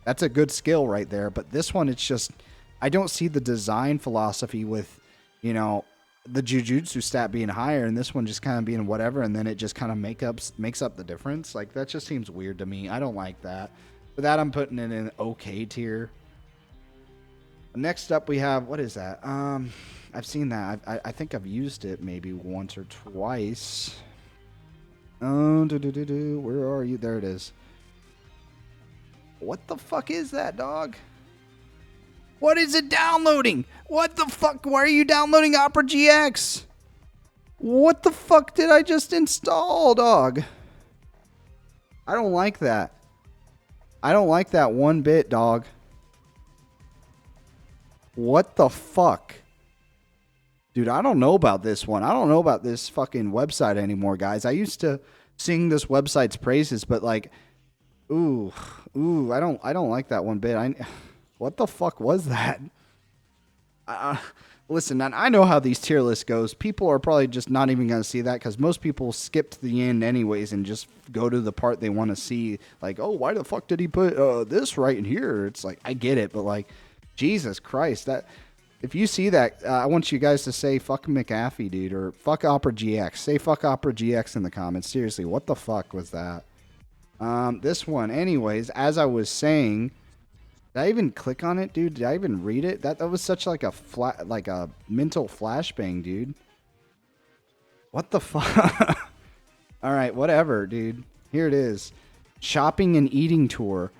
That's a good skill right there. But this one, it's just, I don't see the design philosophy with, you know, the Jujutsu stat being higher and this one just kind of being whatever. And then it just kind of makes up the difference. Like that just seems weird to me. I don't like that. For that, I'm putting it in okay tier. Next up, we have, what is that? I've seen that. I think I've used it maybe once or twice. Where are you? There it is. What the fuck is that, dog? What is it downloading? What the fuck? Why are you downloading Opera GX? What the fuck did I just install, dog? I don't like that. I don't like that one bit, dog. What the fuck? Dude, I don't know about this one. I don't know about this fucking website anymore, guys. I used to sing this website's praises, but like, ooh, I don't like that one bit. What the fuck was that? Listen, I know how these tier lists goes. People are probably just not even going to see that because most people skip to the end anyways and just go to the part they want to see. Like, oh, why the fuck did he put this right in here? It's like, I get it, but like, Jesus Christ, that if you see that, I want you guys to say fuck McAfee, dude, or fuck Opera GX. Say fuck Opera GX in the comments. Seriously, what the fuck was that? This one, anyways, as I was saying, did I even click on it, dude? Did I even read it? That was such like a mental flashbang, dude. What the fuck? All right, whatever, dude. Here it is. Shopping and eating tour.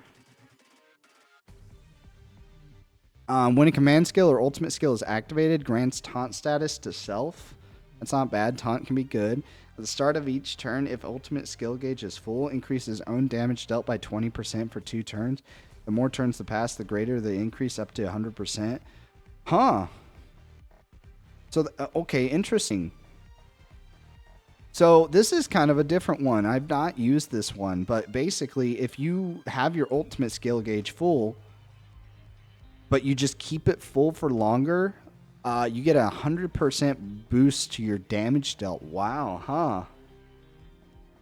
When a command skill or ultimate skill is activated, grants taunt status to self. That's not bad. Taunt can be good. At the start of each turn, if ultimate skill gauge is full, increases own damage dealt by 20% for 2 turns. The more turns that pass, the greater the increase, up to 100%. Huh. So, okay, interesting. So this is kind of a different one. I've not used this one, but basically, if you have your ultimate skill gauge full, but you just keep it full for longer, you get a 100% boost to your damage dealt. Wow, huh?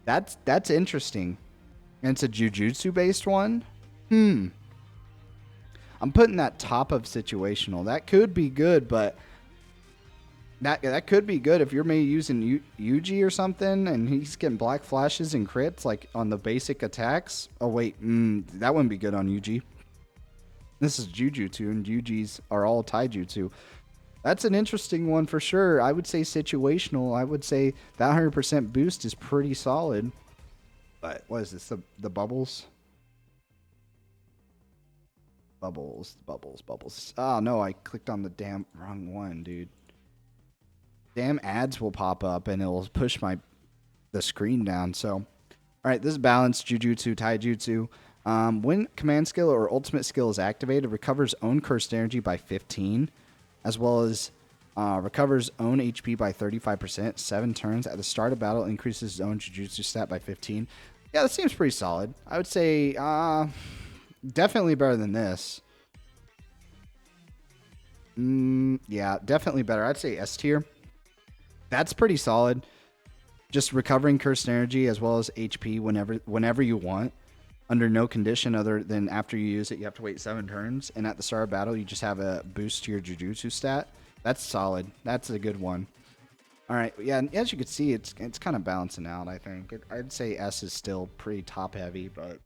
That's interesting. And it's a Jujutsu based one. I'm putting that top of situational. That could be good, but that could be good if you're maybe using Yuji or something, and he's getting black flashes and crits like on the basic attacks. Oh wait, that wouldn't be good on Yuji. This is Jujutsu, and Yujis are all taijutsu. That's an interesting one for sure. I would say situational. I would say that 100% boost is pretty solid. But what is this? The bubbles? Bubbles. Oh no, I clicked on the damn wrong one, dude. Damn ads will pop up and it'll push the screen down. So, all right, this is balanced Jujutsu, Taijutsu. When command skill or ultimate skill is activated, recovers own cursed energy by 15, as well as recovers own HP by 35%. 7 turns at the start of battle, increases his own Jujutsu stat by 15. Yeah, that seems pretty solid. I would say definitely better than this. Yeah, definitely better. I'd say S tier. That's pretty solid. Just recovering cursed energy as well as HP whenever you want, under no condition other than after you use it. You have to wait 7 turns, and at the start of battle, you just have a boost to your Jujutsu stat. That's solid. That's a good one. All right, yeah. And as you can see, it's kind of balancing out. I think I'd say S is still pretty top heavy, but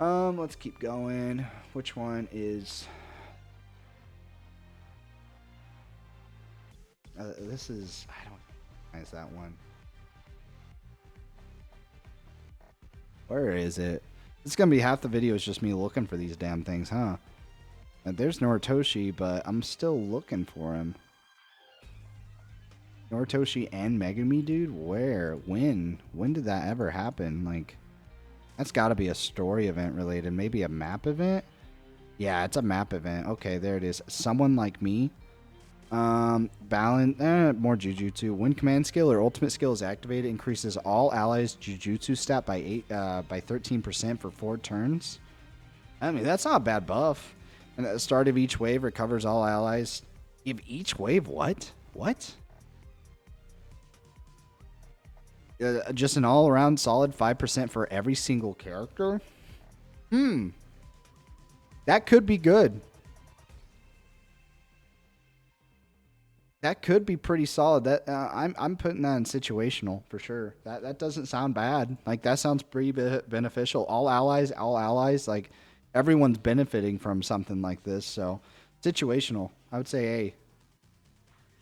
let's keep going. Which one is? This is, I don't recognize that one. Where is it? It's gonna be half the video is just me looking for these damn things, huh? And there's Noritoshi, but I'm still looking for him. Noritoshi and Megumi, dude? Where? When? When did that ever happen? Like, that's gotta be a story event related. Maybe a map event? Yeah, it's a map event. Okay, there it is. Someone like me. Balance, more Jujutsu. When command skill or ultimate skill is activated, increases all allies Jujutsu stat by 13% for 4 turns. I mean, that's not a bad buff. And at the start of each wave, recovers all allies. Give each wave what? What? Just an all-around solid 5% for every single character. That could be good. That could be pretty solid. That I'm putting that in situational for sure. That doesn't sound bad. Like, that sounds pretty beneficial. All allies. Like, everyone's benefiting from something like this. So situational. I would say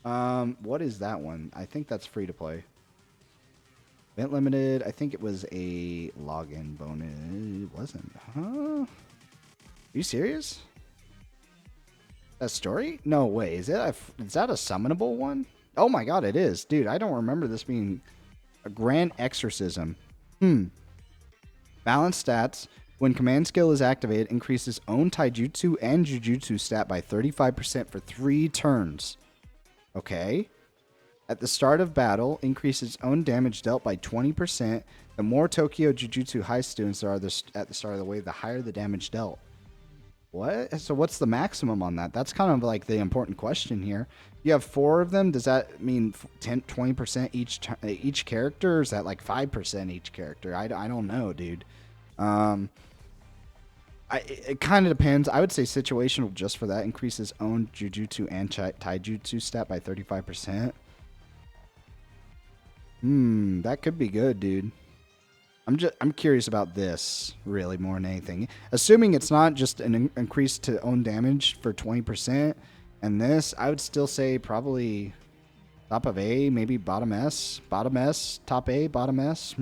A. What is that one? I think that's free to play. Event limited. I think it was a login bonus. It wasn't. Huh? Are you serious? A story? No way. Is that a summonable one? Oh my god, it is. Dude, I don't remember this being a grand exorcism. Balanced stats. When command skill is activated, increases own taijutsu and jujutsu stat by 35% for 3 turns. Okay. At the start of battle, increases own damage dealt by 20%. The more Tokyo Jujutsu high students there are at the start of the wave, the higher the damage dealt. What? So what's the maximum on that? That's kind of like the important question here. You have 4 of them. Does that mean 20% each character? Or is that like 5% each character? I don't know, dude. It kind of depends. I would say situational just for that. Increases own jujutsu and taijutsu stat by 35%. That could be good, dude. I'm curious about this really more than anything. Assuming it's not just an increase to own damage for 20%, and this, I would still say probably top of A, maybe bottom S, top A, bottom S.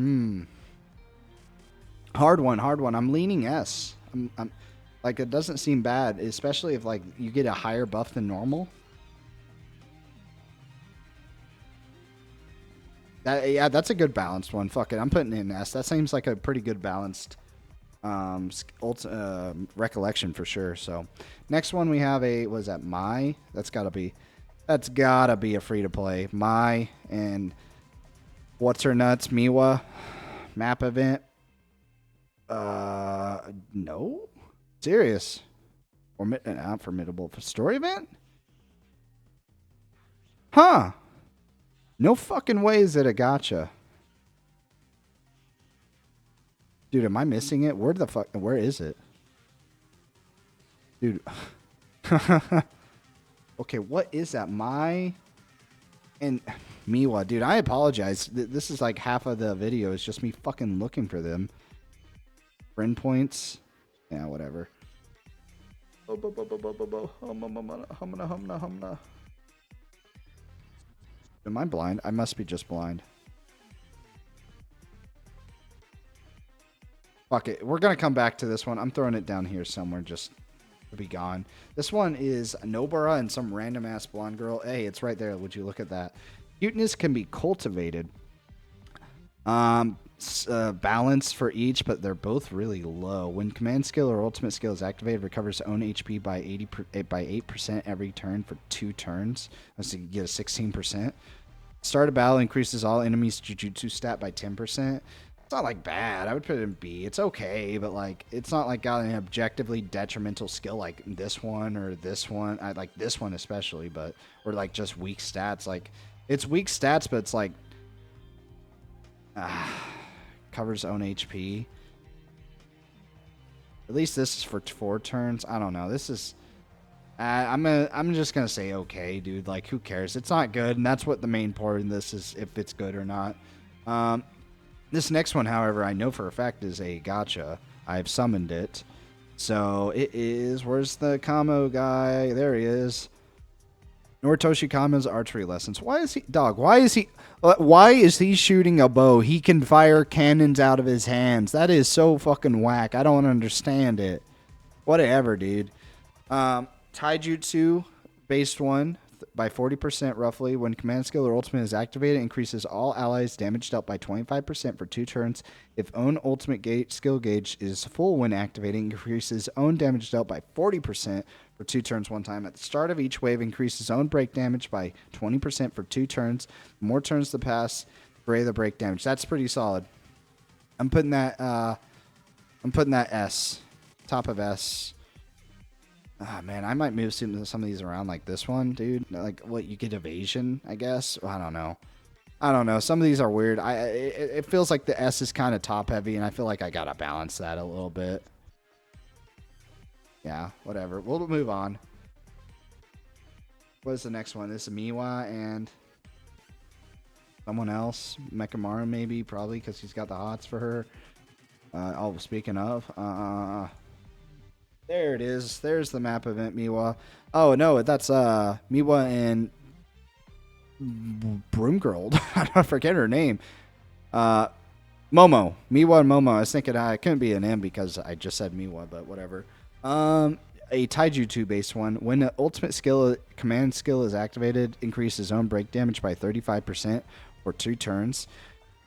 Hard one. I'm leaning S. I'm like, it doesn't seem bad, especially if like you get a higher buff than normal. Yeah, that's a good balanced one. Fuck it, I'm putting it in S. That seems like a pretty good balanced recollection for sure. So next one we have a was that my that's gotta be a free to play my and what's her nuts Miwa map event. No, serious or not formidable for story event? Huh? No fucking way is it a gotcha. Dude, am I missing it? Where is it? Dude. Okay, what is that? My and Miwa, dude, I apologize. This is like half of the video is just me fucking looking for them. Friend points. Yeah, whatever. Am I blind? I must be just blind. Fuck it. We're going to come back to this one. I'm throwing it down here somewhere just to be gone. This one is Nobara and some random ass blonde girl. Hey, it's right there. Would you look at that? Cuteness can be cultivated. Balance for each, but they're both really low. When command skill or ultimate skill is activated, recovers own HP by 8% every turn for 2 turns. So you get a 16%. Start a battle increases all enemies' Jujutsu stat by 10%. It's not like bad. I would put it in B. It's okay, but like it's not like got an objectively detrimental skill like this one or this one. I like this one especially, but or like just weak stats. Like it's weak stats, but it's like covers own HP. At least this is for 4 turns. I don't know. This is I'm just gonna say okay, dude. Like who cares? It's not good, and that's what the main part of this is, if it's good or not. This next one, however, I know for a fact is a gotcha. I've summoned it. So it is, where's the Kamo guy? There he is. Noritoshi Kama's archery lessons. Why is he shooting a bow? He can fire cannons out of his hands. That is so fucking whack. I don't understand it. Whatever, dude. Taijutsu based one by 40% roughly. When command skill or ultimate is activated, increases all allies damage dealt by 25% for 2 turns. If own ultimate skill gauge is full when activating, increases own damage dealt by 40% for 2 turns one time. At the start of each wave, increases own break damage by 20% for 2 turns. The more turns to pass, the greater the break damage. That's pretty solid. I'm putting that S. Top of S. Ah, man, I might move some of these around like this one, dude. Like, what, you get evasion, I guess? I don't know. Some of these are weird. It feels like the S is kind of top heavy, and I feel like I gotta balance that a little bit. Yeah, whatever. We'll move on. What is the next one? This is Miwa and someone else. Mekamaru, maybe, probably, because he's got the hots for her. Speaking of, there it is. There's the map event, Miwa. Oh, no, that's Miwa and Broom Girl. I forget her name. Momo. Miwa and Momo. I was thinking it couldn't be an M because I just said Miwa, but whatever. A Taijutsu based one. When the ultimate command skill is activated, increases own break damage by 35% for 2 turns.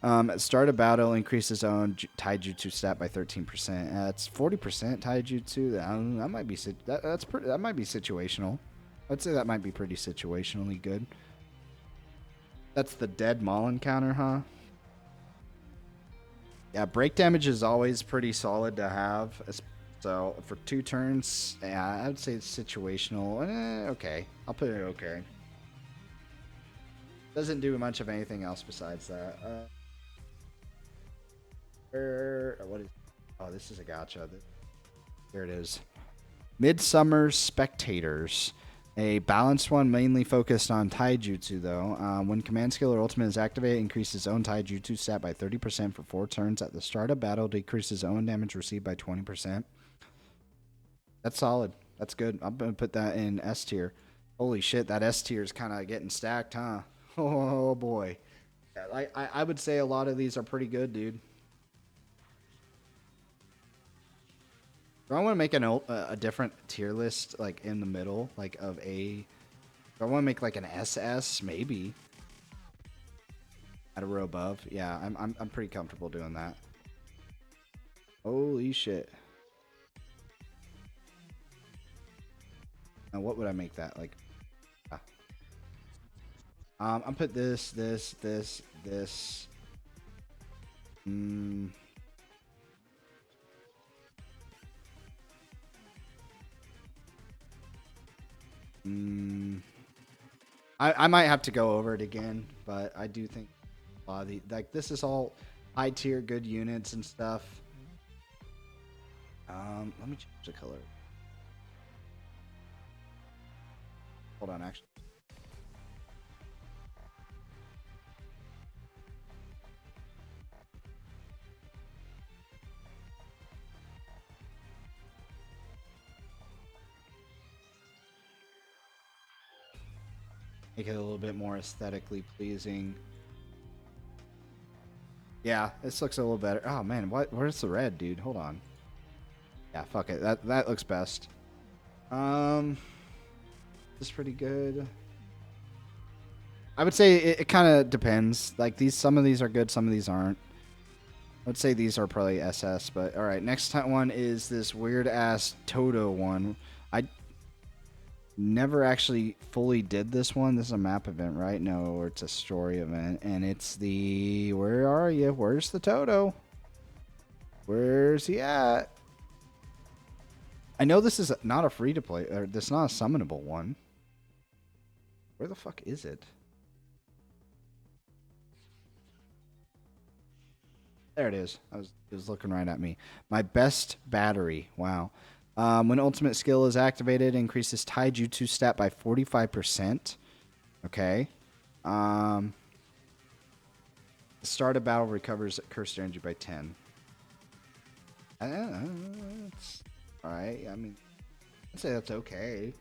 At start of battle, increases own Taijutsu stat by 13%. That's 40% Taijutsu. That might be that might be situational. I'd say that might be pretty situationally good. That's the dead Maul encounter, huh? Yeah, break damage is always pretty solid to have. So for 2 turns, yeah, I would say it's situational. Okay, I'll put it okay. Doesn't do much of anything else besides that. What is? Oh, this is a gotcha. Here it is. Midsummer Spectators. A balanced one mainly focused on Taijutsu, though. When command skill or ultimate is activated, increases own Taijutsu stat by 30% for 4 turns. At the start of battle, decreases own damage received by 20%. That's solid. That's good. I'm going to put that in S tier. Holy shit, that S tier is kind of getting stacked, huh? Oh, boy. I would say a lot of these are pretty good, dude. Do I want to make a different tier list, like, in the middle, like, of A? Do I want to make, like, an SS? Maybe. At a row above. Yeah, I'm pretty comfortable doing that. Holy shit. Now what would I make that? Like I'm put this. Mm, mm, I might have to go over it again, but I do think a lot of the like this is all high tier good units and stuff. Let me change the color. Hold on, actually. Make it a little bit more aesthetically pleasing. Yeah, this looks a little better. Oh man, what? Where's the red, dude? Hold on. Yeah, fuck it. That looks best. This is pretty good. I would say it kind of depends. Like some of these are good, some of these aren't. I would say these are probably SS, but all right. Next one is this weird ass Toto one. I never actually fully did this one. This is a map event, right? No, it's a story event, and it's the where are you? Where's the Toto? Where's he at? I know this is not a free to play, or this is not a summonable one. Where the fuck is it? There it is. It was looking right at me. My best battery. Wow. When ultimate skill is activated, increases taijutsu stat by 45%. Okay. The start of battle recovers cursed energy by 10. It's all right. I mean, I'd say that's okay.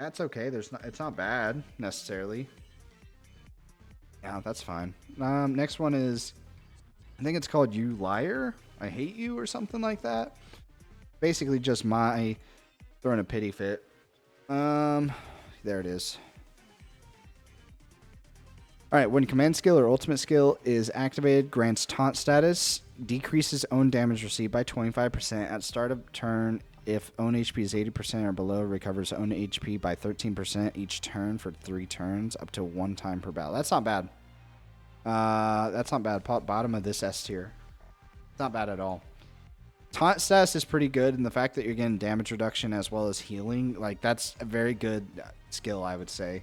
That's okay. It's not bad necessarily. Yeah, that's fine. Next one is, I think it's called "You Liar, I Hate You" or something like that. Basically, just my throwing a pity fit. There it is. All right, when command skill or ultimate skill is activated, grants taunt status, decreases own damage received by 25% at start of turn. If own HP is 80% or below, recovers own HP by 13% each turn for 3 turns, up to 1 time per battle. That's not bad. That's not bad. Bottom of this S tier. It's not bad at all. Taunt status is pretty good, and the fact that you're getting damage reduction as well as healing, like that's a very good skill, I would say.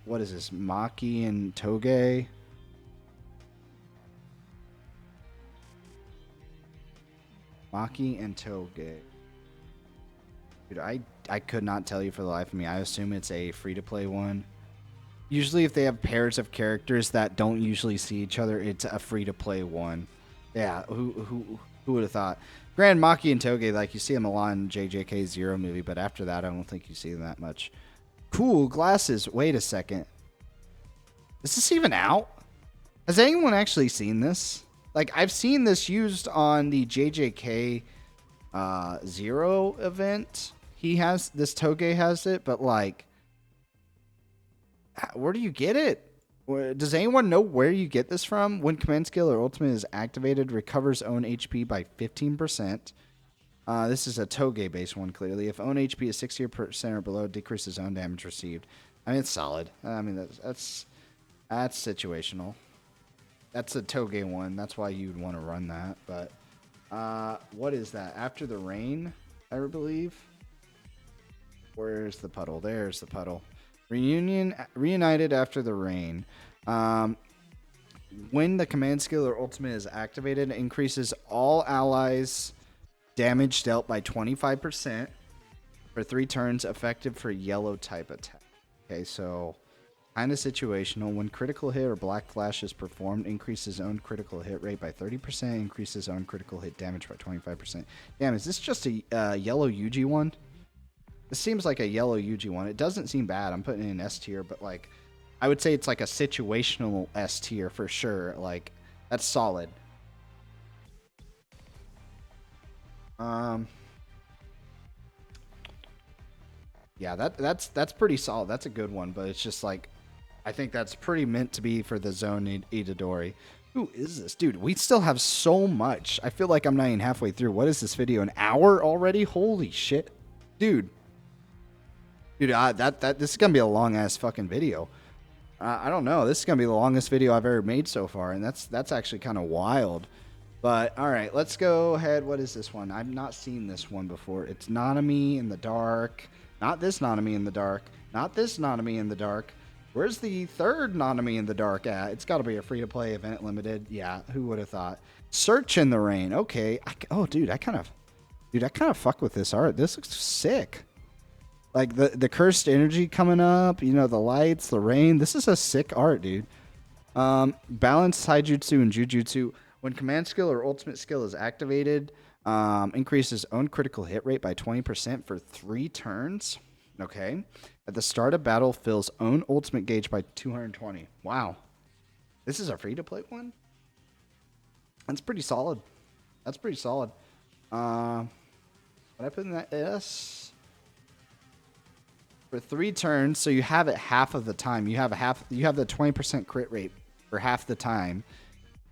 What is this? Maki and Toge. Maki and Toge. Dude, I could not tell you for the life of me. I assume it's a free-to-play one. Usually if they have pairs of characters that don't usually see each other, it's a free-to-play one. Yeah, who would have thought? Grand Maki and Toge, like you see them a lot in JJK Zero movie, but after that, I don't think you see them that much. Cool glasses. Wait a second. Is this even out? Has anyone actually seen this? Like, I've seen this used on the JJK Zero event. He has this, Toge has it, but like, where do you get it? Does anyone know where you get this from? When command skill or ultimate is activated, recovers own HP by 15%. This is a Toge based one, clearly. If own HP is 60% or below, decreases own damage received. I mean, it's solid. I mean, that's situational. That's a Toge one. That's why you'd want to run that. But what is that? After the rain, I believe. Where's the puddle? There's the puddle. Reunited after the rain. When the command skill or ultimate is activated, it increases all allies' damage dealt by 25% for 3 turns, effective for yellow type attack. Okay, so kind of situational. When critical hit or black flash is performed, increases own critical hit rate by 30%, increases own critical hit damage by 25%. Damn, is this just a yellow Yuji one? This seems like a yellow Yuji one. It doesn't seem bad. I'm putting it in S tier, but like, I would say it's like a situational S tier for sure. Like, that's solid. Yeah, that's pretty solid. That's a good one, but it's just like I think that's pretty meant to be for the zone Itadori. Who is this dude? We still have so much. I feel like I'm not even halfway through. What is this video? An hour already? Holy shit, dude! Dude, this is gonna be a long ass fucking video. I don't know. This is gonna be the longest video I've ever made so far, and that's actually kind of wild. But all right, let's go ahead. What is this one? I've not seen this one before. It's Nanami in the dark. Not this Nanami in the dark. Not this Nanami in the dark. Where's the third Nanami in the dark at? It's got to be a free-to-play event limited. Yeah, who would have thought? Search in the rain. Okay. Dude, I kind of fuck with this art. This looks sick. Like the cursed energy coming up, you know, the lights, the rain. This is a sick art, dude. Balance taijutsu and jujutsu. When command skill or ultimate skill is activated, increases own critical hit rate by 20% for 3 turns. Okay. At the start of battle, fills own ultimate gauge by 220. Wow. This is a free-to-play one? That's pretty solid. That's pretty solid. What I put in that S? For 3 turns, so you have it half of the time. You have the 20% crit rate for half the time.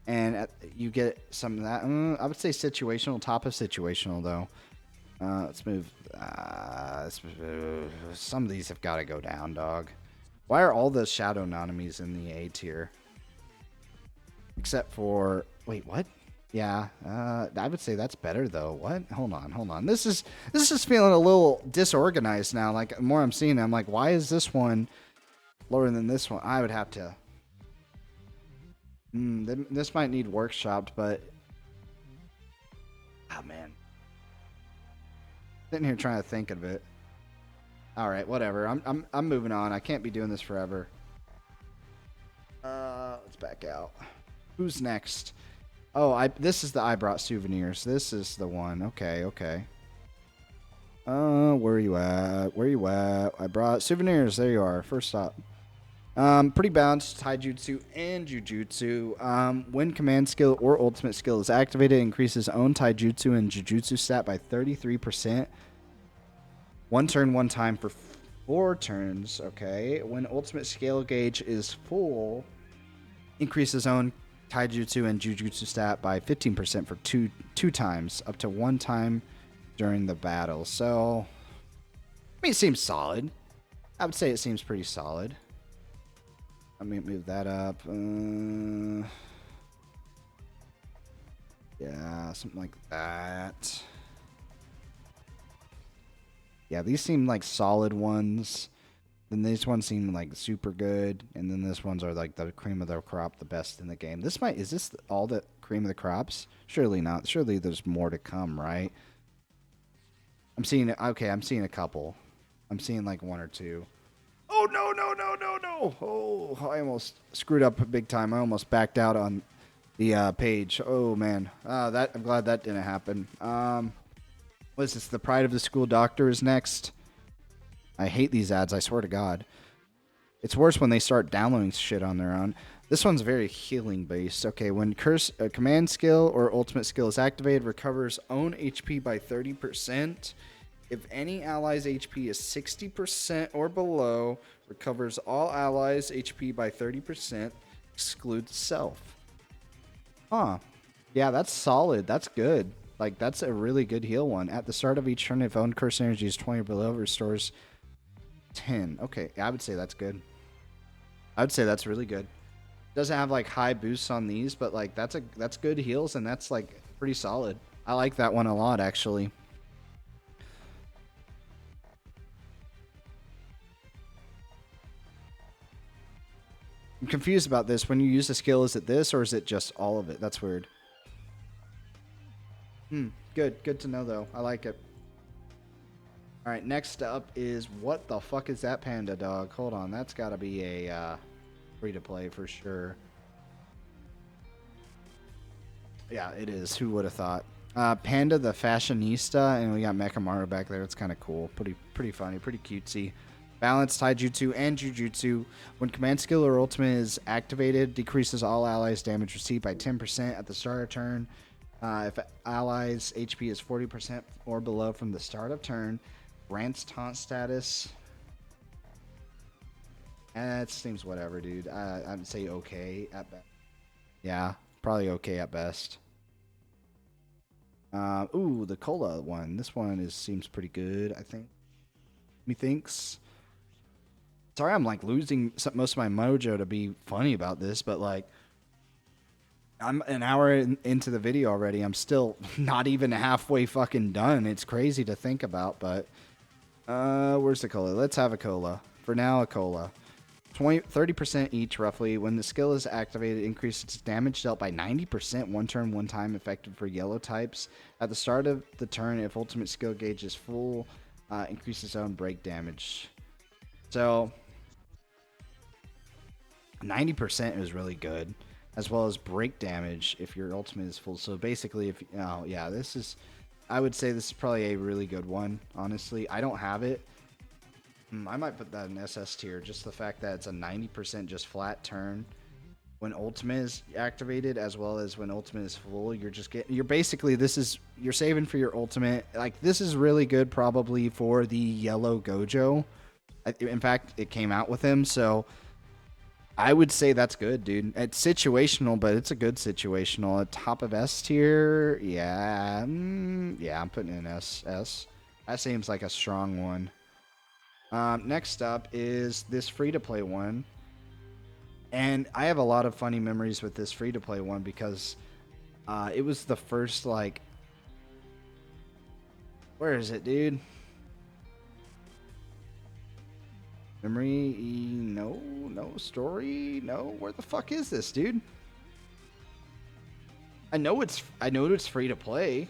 And you get some of that. I would say situational, top of situational, though. Let's move. Some of these have got to go down, dog. Why are all the Shadow Nanamis in the A tier? Except for... Wait, what? Yeah, I would say that's better, though. What? Hold on. This is just feeling a little disorganized now. Like, the more I'm seeing it, I'm like, why is this one lower than this one? I would have to... this might need workshopped, but... Oh, man. Sitting here trying to think of it. All right, whatever. I'm moving on. I can't be doing this forever. Let's back out. Who's next? Oh, this is the I brought souvenirs. This is the one. Okay. Where are you at? I brought souvenirs. There you are. First stop. Pretty balanced taijutsu and jujutsu. When command skill or ultimate skill is activated, increases own taijutsu and jujutsu stat by 33%. 1 turn, 1 time for 4 turns. Okay. When ultimate skill gauge is full, increases own taijutsu and jujutsu stat by 15% for two times, up to 1 time during the battle. So, I mean, it seems solid. I would say it seems pretty solid. Let me move that up. Yeah, something like that. Yeah, these seem like solid ones. Then these ones seem like super good, and then this ones are like the cream of the crop, the best in the game. Is this all the cream of the crops? Surely not. Surely there's more to come, right? I'm seeing a couple. I'm seeing like 1 or 2. Oh no. Oh, I almost screwed up big time. I almost backed out on the page. Oh man. I'm glad that didn't happen. What is this? The Pride of the School Doctor is next. I hate these ads, I swear to God. It's worse when they start downloading shit on their own. This one's very healing based. Okay, when command skill or ultimate skill is activated, recovers own HP by 30%. If any ally's HP is 60% or below, recovers all allies' HP by 30%, excludes self. Huh. Yeah, that's solid. That's good. Like, that's a really good heal one. At the start of each turn, if own curse energy is 20 or below, restores 10. Okay, I would say that's good. I would say that's really good. Doesn't have like high boosts on these, but like that's good heals, and that's like pretty solid. I like that one a lot, actually. I'm confused about this. When you use a skill, is it this or is it just all of it? That's weird. Good to know though. I like it. All right, next up is what the fuck is that panda dog? Hold on, that's got to be a free to play for sure. Yeah, it is. Who would have thought? Panda the fashionista, and we got Mechamaru back there. It's kind of cool. Pretty funny. Pretty cutesy. Balanced taijutsu and jujutsu. When command skill or ultimate is activated, decreases all allies' damage received by 10% at the start of turn. If allies' HP is 40% or below from the start of turn, grants taunt status. It seems whatever, dude. I'd say okay at best. Yeah, probably okay at best. Ooh, the cola one. This one seems pretty good, I think. Methinks. Sorry, I'm like losing most of my mojo to be funny about this, but like, I'm an hour into the video already. I'm still not even halfway fucking done. It's crazy to think about, but where's the cola? Let's have a cola. For now, a cola. 30% each, roughly. When the skill is activated, increases damage dealt by 90%. One turn, one time, effective for yellow types. At the start of the turn, if ultimate skill gauge is full, increases own break damage. So 90% is really good, as well as break damage if your ultimate is full. So basically, if yeah, this is, I would say this is probably a really good one. Honestly, I don't have it. I might put that in SS tier. Just the fact that it's a 90% just flat turn when ultimate is activated, as well as when ultimate is full. You're basically, you're saving for your ultimate. Like, this is really good probably for the yellow Gojo. In fact, it came out with him, so I would say that's good, dude. It's situational, but it's a good situational. At top of S tier, yeah, yeah, I'm putting it in S. That seems like a strong one. Next up is this free-to-play one. And I have a lot of funny memories with this free-to-play one because it was the first, like... Where is it, dude? Memory? No. Story? No. Where the fuck is this, dude? I know it's free-to-play.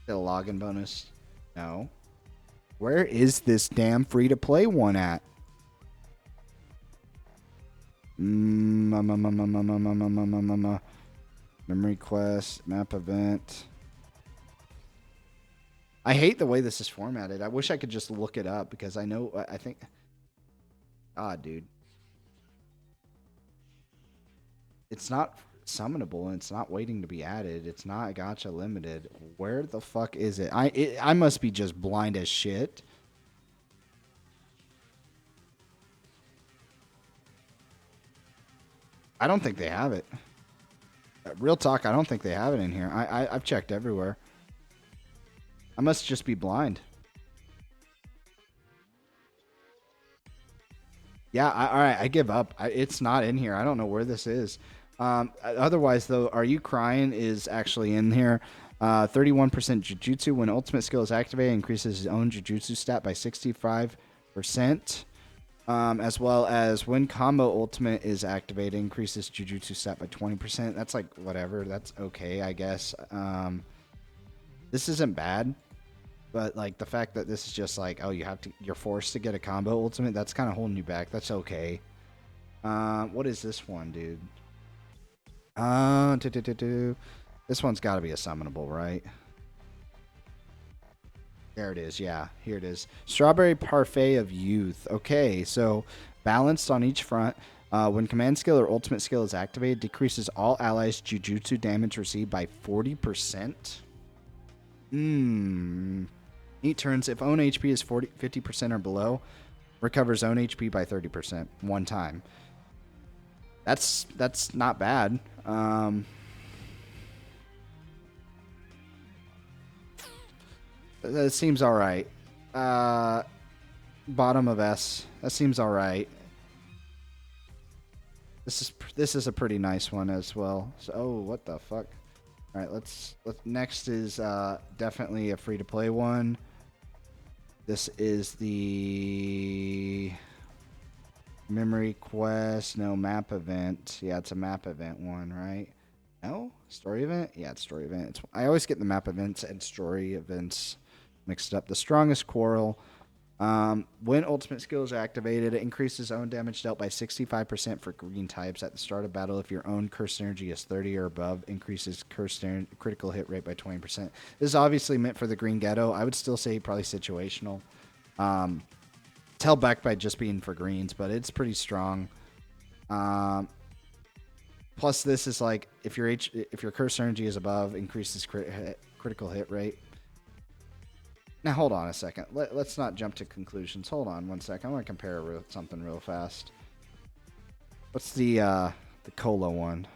The login bonus? No. Where is this damn free-to-play one at? Memory quest, map event. I hate the way this is formatted. I wish I could just look it up because I know, I think... Ah, dude. It's not summonable and it's not waiting to be added. It's not gacha limited. Where the fuck is it? I must be just blind as shit. I don't think they have it. Real talk, I don't think they have it in here. I've checked everywhere. I must just be blind. Yeah, all right, I give up. It's not in here. I don't know where this is. Otherwise, though, Are You Crying is actually in here. 31% Jujutsu. When ultimate skill is activated, increases his own Jujutsu stat by 65%. As well as when combo ultimate is activated, increases Jujutsu stat by 20%. That's like whatever. That's okay, I guess. This isn't bad. But like the fact that this is just like, oh, you're forced to get a combo ultimate, that's kind of holding you back. That's okay. What is this one, dude? This one's got to be a summonable, right? There it is. Yeah, here it is. Strawberry Parfait of Youth. Okay, so balanced on each front. When command skill or ultimate skill is activated, decreases all allies' Jujutsu damage received by 40%. 8 turns. If own HP is 50% or below, recovers own HP by 30% one time. That's not bad. That seems all right. Bottom of S. That seems all right. This is a pretty nice one as well. So, oh, what the fuck? All right, let's next is definitely a free to play one. This is the memory quest. No, map event. Yeah, it's a map event one, right? No, story event. Yeah, it's story event. I always get the map events and story events mixed up. The strongest quarrel. When ultimate skill is activated, it increases own damage dealt by 65% for green types. At the start of battle, if your own curse energy is 30 or above, increases critical hit rate by 20%. This is obviously meant for the green ghetto. I would still say probably situational. It's held back by just being for greens, but it's pretty strong. Plus, this is like if your curse energy is above, increases critical hit rate. Now hold on a second. Let's not jump to conclusions. Hold on one second. I want to compare something real fast. What's the cola one?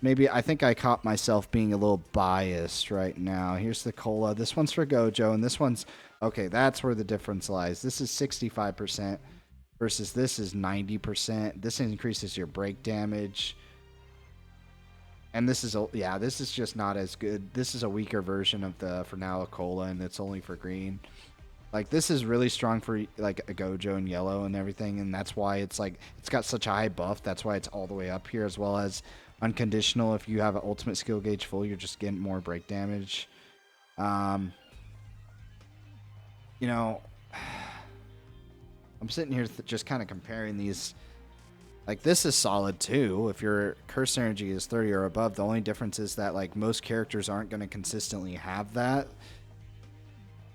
Maybe I think I caught myself being a little biased right now. Here's the cola. This one's for Gojo, and this one's okay. That's where the difference lies. This is 65% versus this is 90%. This increases your break damage. And this is this is just not as good. This is a weaker version of the Fernala Cola, and it's only for green. Like this is really strong for like a Gojo and yellow and everything, and that's why it's like it's got such a high buff. That's why it's all the way up here, as well as unconditional. If you have an ultimate skill gauge full, you're just getting more break damage. You know, I'm sitting here just kind of comparing these. Like, this is solid, too. If your curse energy is 30 or above, the only difference is that, like, most characters aren't going to consistently have that.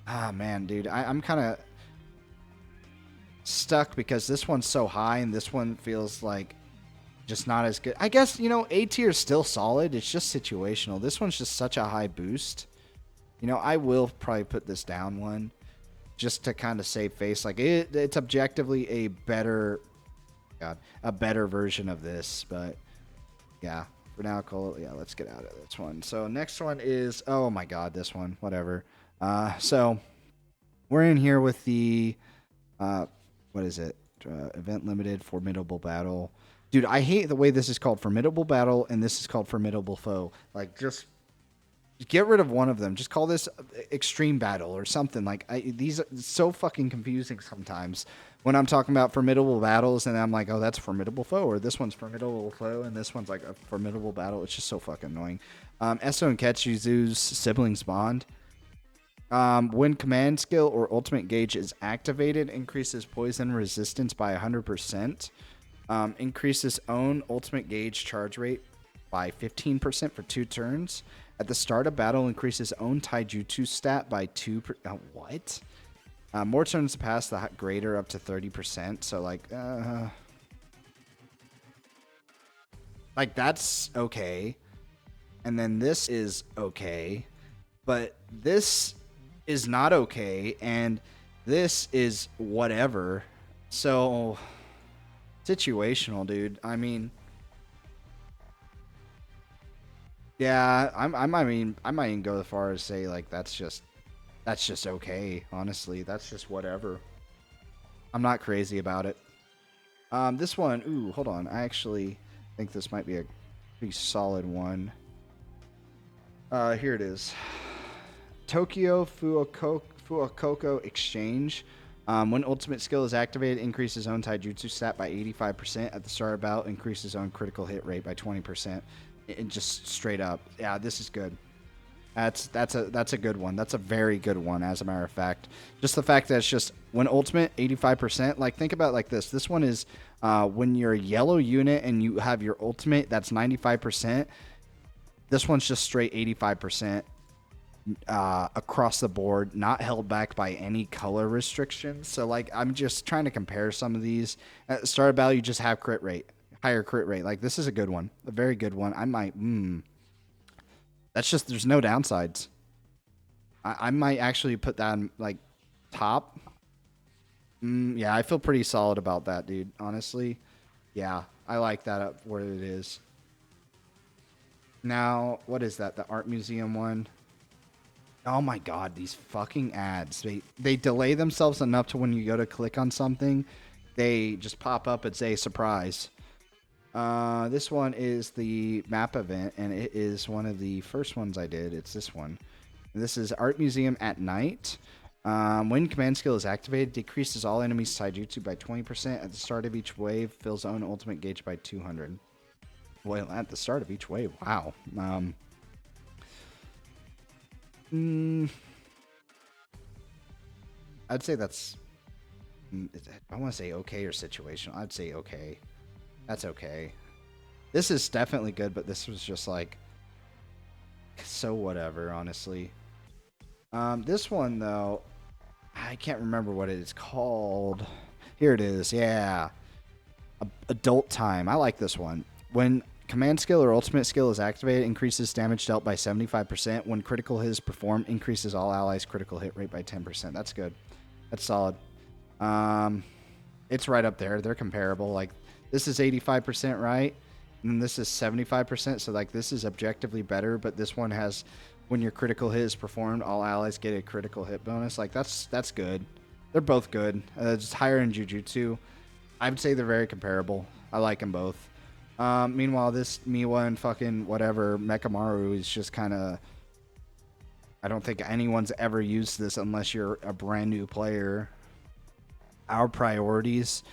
Ah, man, dude. I'm kind of stuck because this one's so high and this one feels like just not as good. I guess, you know, A tier is still solid. It's just situational. This one's just such a high boost. You know, I will probably put this down one just to kind of save face. Like, it's objectively a better... a better version of this, but yeah, for now, let's get out of this one. So next one is, oh my god, this one, whatever. So we're in here with the what is it, event limited formidable battle. Dude, I hate the way this is called, formidable battle, and this is called formidable foe. Like, just get rid of one of them. Just call this extreme battle or something. Like, these are so fucking confusing sometimes when I'm talking about formidable battles, and I'm like, oh, that's formidable foe, or this one's formidable foe, and this one's like a formidable battle. It's just so fucking annoying. Esso and Ketsuzu's siblings bond. When command skill or ultimate gauge is activated, increases poison resistance by 100%. Increases own ultimate gauge charge rate by 15% for 2 turns. At the start of battle, increases own taijutsu stat by 2. What? More turns to pass, the greater up to 30%. So, like that's okay. And then this is okay. But this is not okay. And this is whatever. So, situational, dude. I mean... yeah, I might even go as far as say, like, that's just okay, honestly. That's just whatever. I'm not crazy about it. This one, ooh, hold on. I actually think this might be a pretty solid one. Here it is. Tokyo Fuokoko Exchange. When ultimate skill is activated, increases own taijutsu stat by 85%. At the start of battle, increases own critical hit rate by 20%. It just straight up. Yeah, this is good. That's a good one. That's a very good one, as a matter of fact. Just the fact that it's just when ultimate 85%. Like, think about it like this. This one is when you're a yellow unit and you have your ultimate that's 95%. This one's just straight 85% across the board, not held back by any color restrictions. So, like, I'm just trying to compare some of these. At the start of battle, you just have crit rate. Higher crit rate. Like, this is a good one. A very good one. I might... That's just... There's no downsides. I might actually put that on, like, top. Yeah, I feel pretty solid about that, dude. Honestly. Yeah, I like that up where it is. Now, what is that? The art museum one? Oh my god, these fucking ads. They delay themselves enough to when you go to click on something, they just pop up and say, surprise. This one is the map event, and it is one of the first ones I did. It's this one. This is Art Museum at night. When command skill is activated, decreases all enemies' taijutsu by 20%. At the start of each wave, fills own ultimate gauge by 200. Well, at the start of each wave, wow. I'd say that's... I want to say okay or situational. I'd say okay. That's okay. This is definitely good, but this was just like so whatever, honestly. This one though, I can't remember what it is called. Here it is. Yeah. Adult time. I like this one. When command skill or ultimate skill is activated, increases damage dealt by 75%. When critical hit is performed, increases all allies' critical hit rate by 10%. That's good. That's solid. It's right up there. They're comparable. Like, this is 85%, right? And this is 75%. So, like, this is objectively better, but this one has, when your critical hit is performed, all allies get a critical hit bonus. Like, that's good. They're both good. Just higher in Jujutsu. I would say they're very comparable. I like them both. Meanwhile, this Miwa and fucking whatever Mechamaru is just kind of... I don't think anyone's ever used this unless you're a brand new player. Our priorities.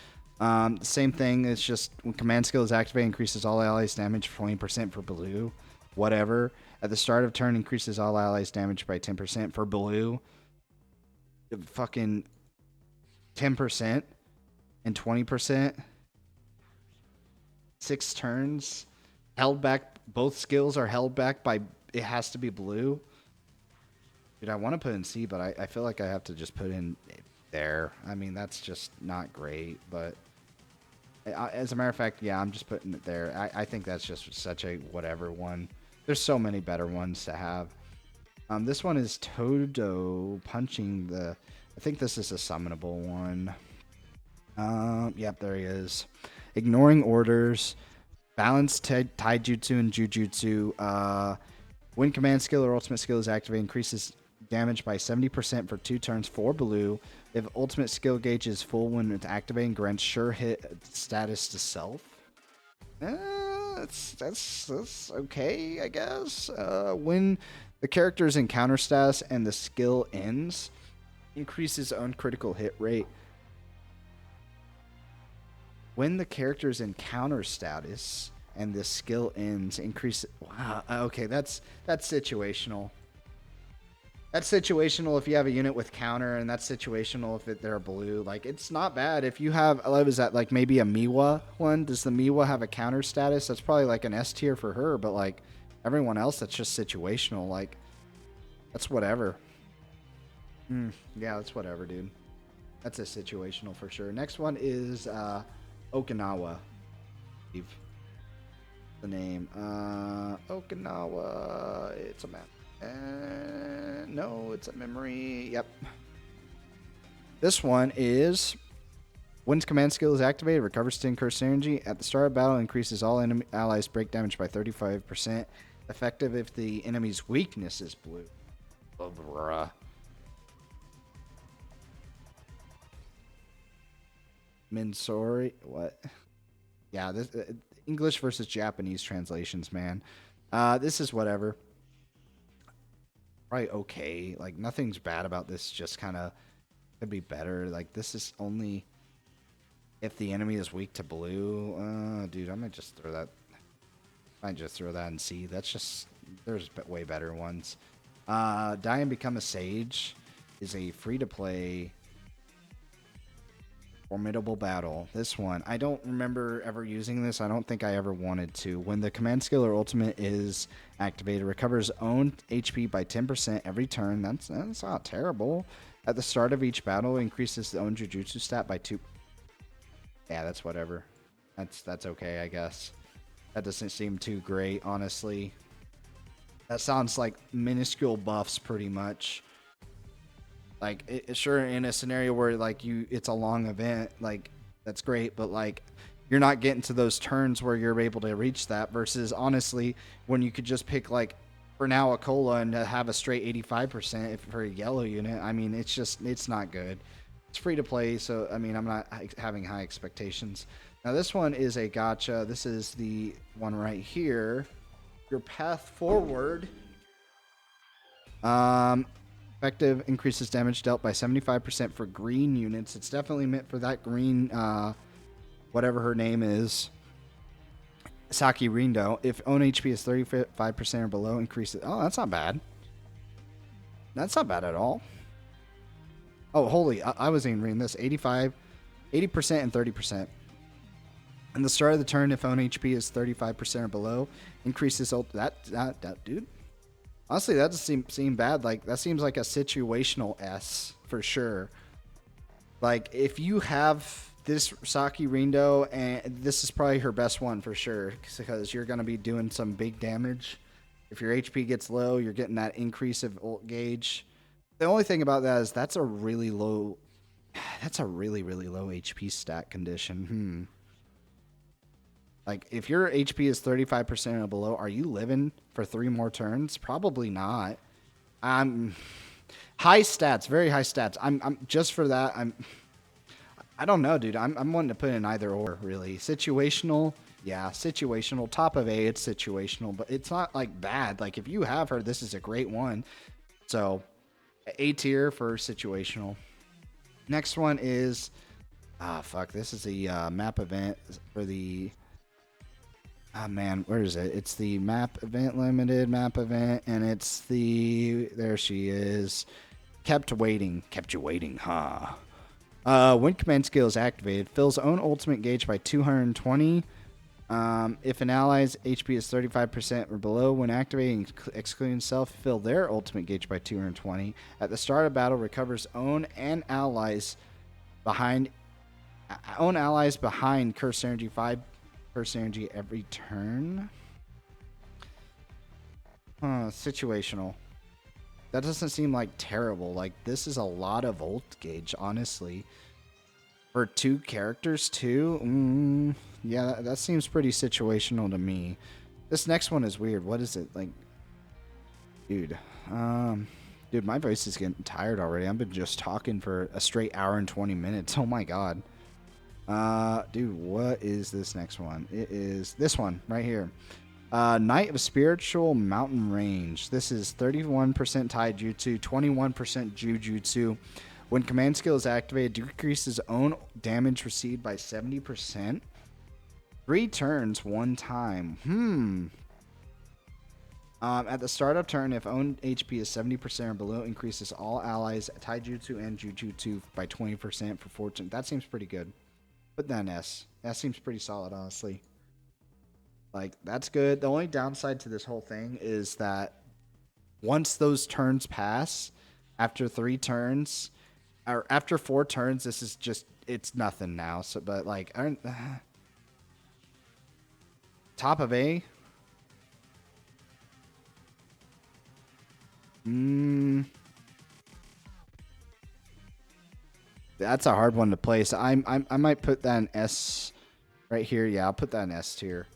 Same thing. It's just when command skill is activated, increases all allies damage 20% for blue. Whatever. At the start of turn, increases all allies damage by 10% for blue. Fucking 10% and 20%. 6 turns. Held back. Both skills are held back by... It has to be blue. Dude, I want to put in C, but I feel like I have to just put in there. I mean, that's just not great, but as a matter of fact, yeah, I'm just putting it there. I think that's just such a whatever one. There's so many better ones to have. This one is Todo punching the... I think this is a summonable one. Yep, there he is. Ignoring orders. Balance taijutsu and jujutsu. When command skill or ultimate skill is activated, increases damage by 70% for 2 turns for blue. If ultimate skill gauge is full when it's activating, grants sure hit status to self. That's okay, I guess. When the character is in counter status and the skill ends, increases own critical hit rate. When the character is in counter status and the skill ends, increase... Wow, okay, that's situational. That's situational if you have a unit with counter, and that's situational if they're blue. Like, it's not bad. If you have... What was that, like, maybe a Miwa one? Does the Miwa have a counter status? That's probably, like, an S tier for her, but, like, everyone else, that's just situational. Like, that's whatever. Yeah, that's whatever, dude. That's a situational for sure. Next one is Okinawa. The name. Okinawa. It's a map. No, it's a memory. Yep. This one is when command skill is activated, recovers 10 curse energy. At the start of battle, increases all enemy allies break damage by 35%. Effective if the enemy's weakness is blue. Oh, bruh. Minsori. What? Yeah, this English versus Japanese translations, man. This is whatever. Probably okay. Like, nothing's bad about this. Just kind of could be better. Like, this is only if the enemy is weak to blue. Dude, I might just throw that. I might just throw that and see. That's just... There's way better ones. Die and Become a Sage is a free-to-play formidable battle. This one, I don't remember ever using this. I don't think I ever wanted to. When the command skill or ultimate is activated, recovers own HP by 10% every turn. That's not terrible. At the start of each battle, increases the own Jujutsu stat by 2. Yeah, that's whatever. That's okay, I guess. That doesn't seem too great, honestly. That sounds like minuscule buffs, pretty much. Like, sure, in a scenario where, like, it's a long event, like, that's great, but, like, you're not getting to those turns where you're able to reach that, versus, honestly, when you could just pick, like, for now, a cola and have a straight 85% for a yellow unit. I mean, it's not good. It's free to play, so, I mean, I'm not having high expectations. Now, this one is a gacha. This is the one right here. Your path forward. Effective increases damage dealt by 75% for green units. It's definitely meant for that green, whatever her name is, Saki Rindo. If own HP is 35% or below, increases. Oh, that's not bad. That's not bad at all. Oh, holy! I wasn't even reading this. 85, 80%, and 30%. And the start of the turn, if own HP is 35% or below, increases that dude. Honestly, that doesn't seem bad. Like, that seems like a situational S for sure. Like, if you have this Saki Rindo, and this is probably her best one for sure, because you're going to be doing some big damage. If your HP gets low, you're getting that increase of ult gauge. The only thing about that is that's a really low, that's a really, really low HP stat condition. Like, if your HP is 35% or below, are you living for 3 more turns? Probably not. High stats, very high stats. I'm just for that. I don't know, dude. I'm wanting to put in either or, really. Situational, yeah, situational. Top of A, it's situational, but it's not like bad. Like, if you have her, this is a great one. So, A tier for situational. Next one is, fuck. This is the map event for the. Ah, man, where is it? It's the map event, limited map event, and it's the. There she is. Kept you waiting, huh? When command skill is activated, fills own ultimate gauge by 220. If an ally's HP is 35% or below, when activating, excluding self, fill their ultimate gauge by 220. At the start of battle, recovers own allies behind curse energy 5 curse energy every turn. Situational. That doesn't seem like terrible. Like, this is a lot of ult gauge, honestly. For 2 characters, too? Yeah, that seems pretty situational to me. This next one is weird. What is it? Like, dude. Dude, my voice is getting tired already. I've been just talking for a straight hour and 20 minutes. Oh, my God. Dude, what is this next one? It is this one right here. Knight of Spiritual Mountain Range. This is 31% Taijutsu, 21% Jujutsu. When command skill is activated, decreases own damage received by 70%. 3 turns, 1 time. At the start of turn, if own HP is 70% or below, increases all allies, Taijutsu and Jujutsu by 20% for 4 turns. That seems pretty good. Put that in S. That seems pretty solid, honestly. Like, that's good. The only downside to this whole thing is that once those turns pass, after 3 turns, or after 4 turns, this is just, it's nothing now. So, but like, top of A. That's a hard one to place. I might put that in S right here. Yeah, I'll put that in S tier.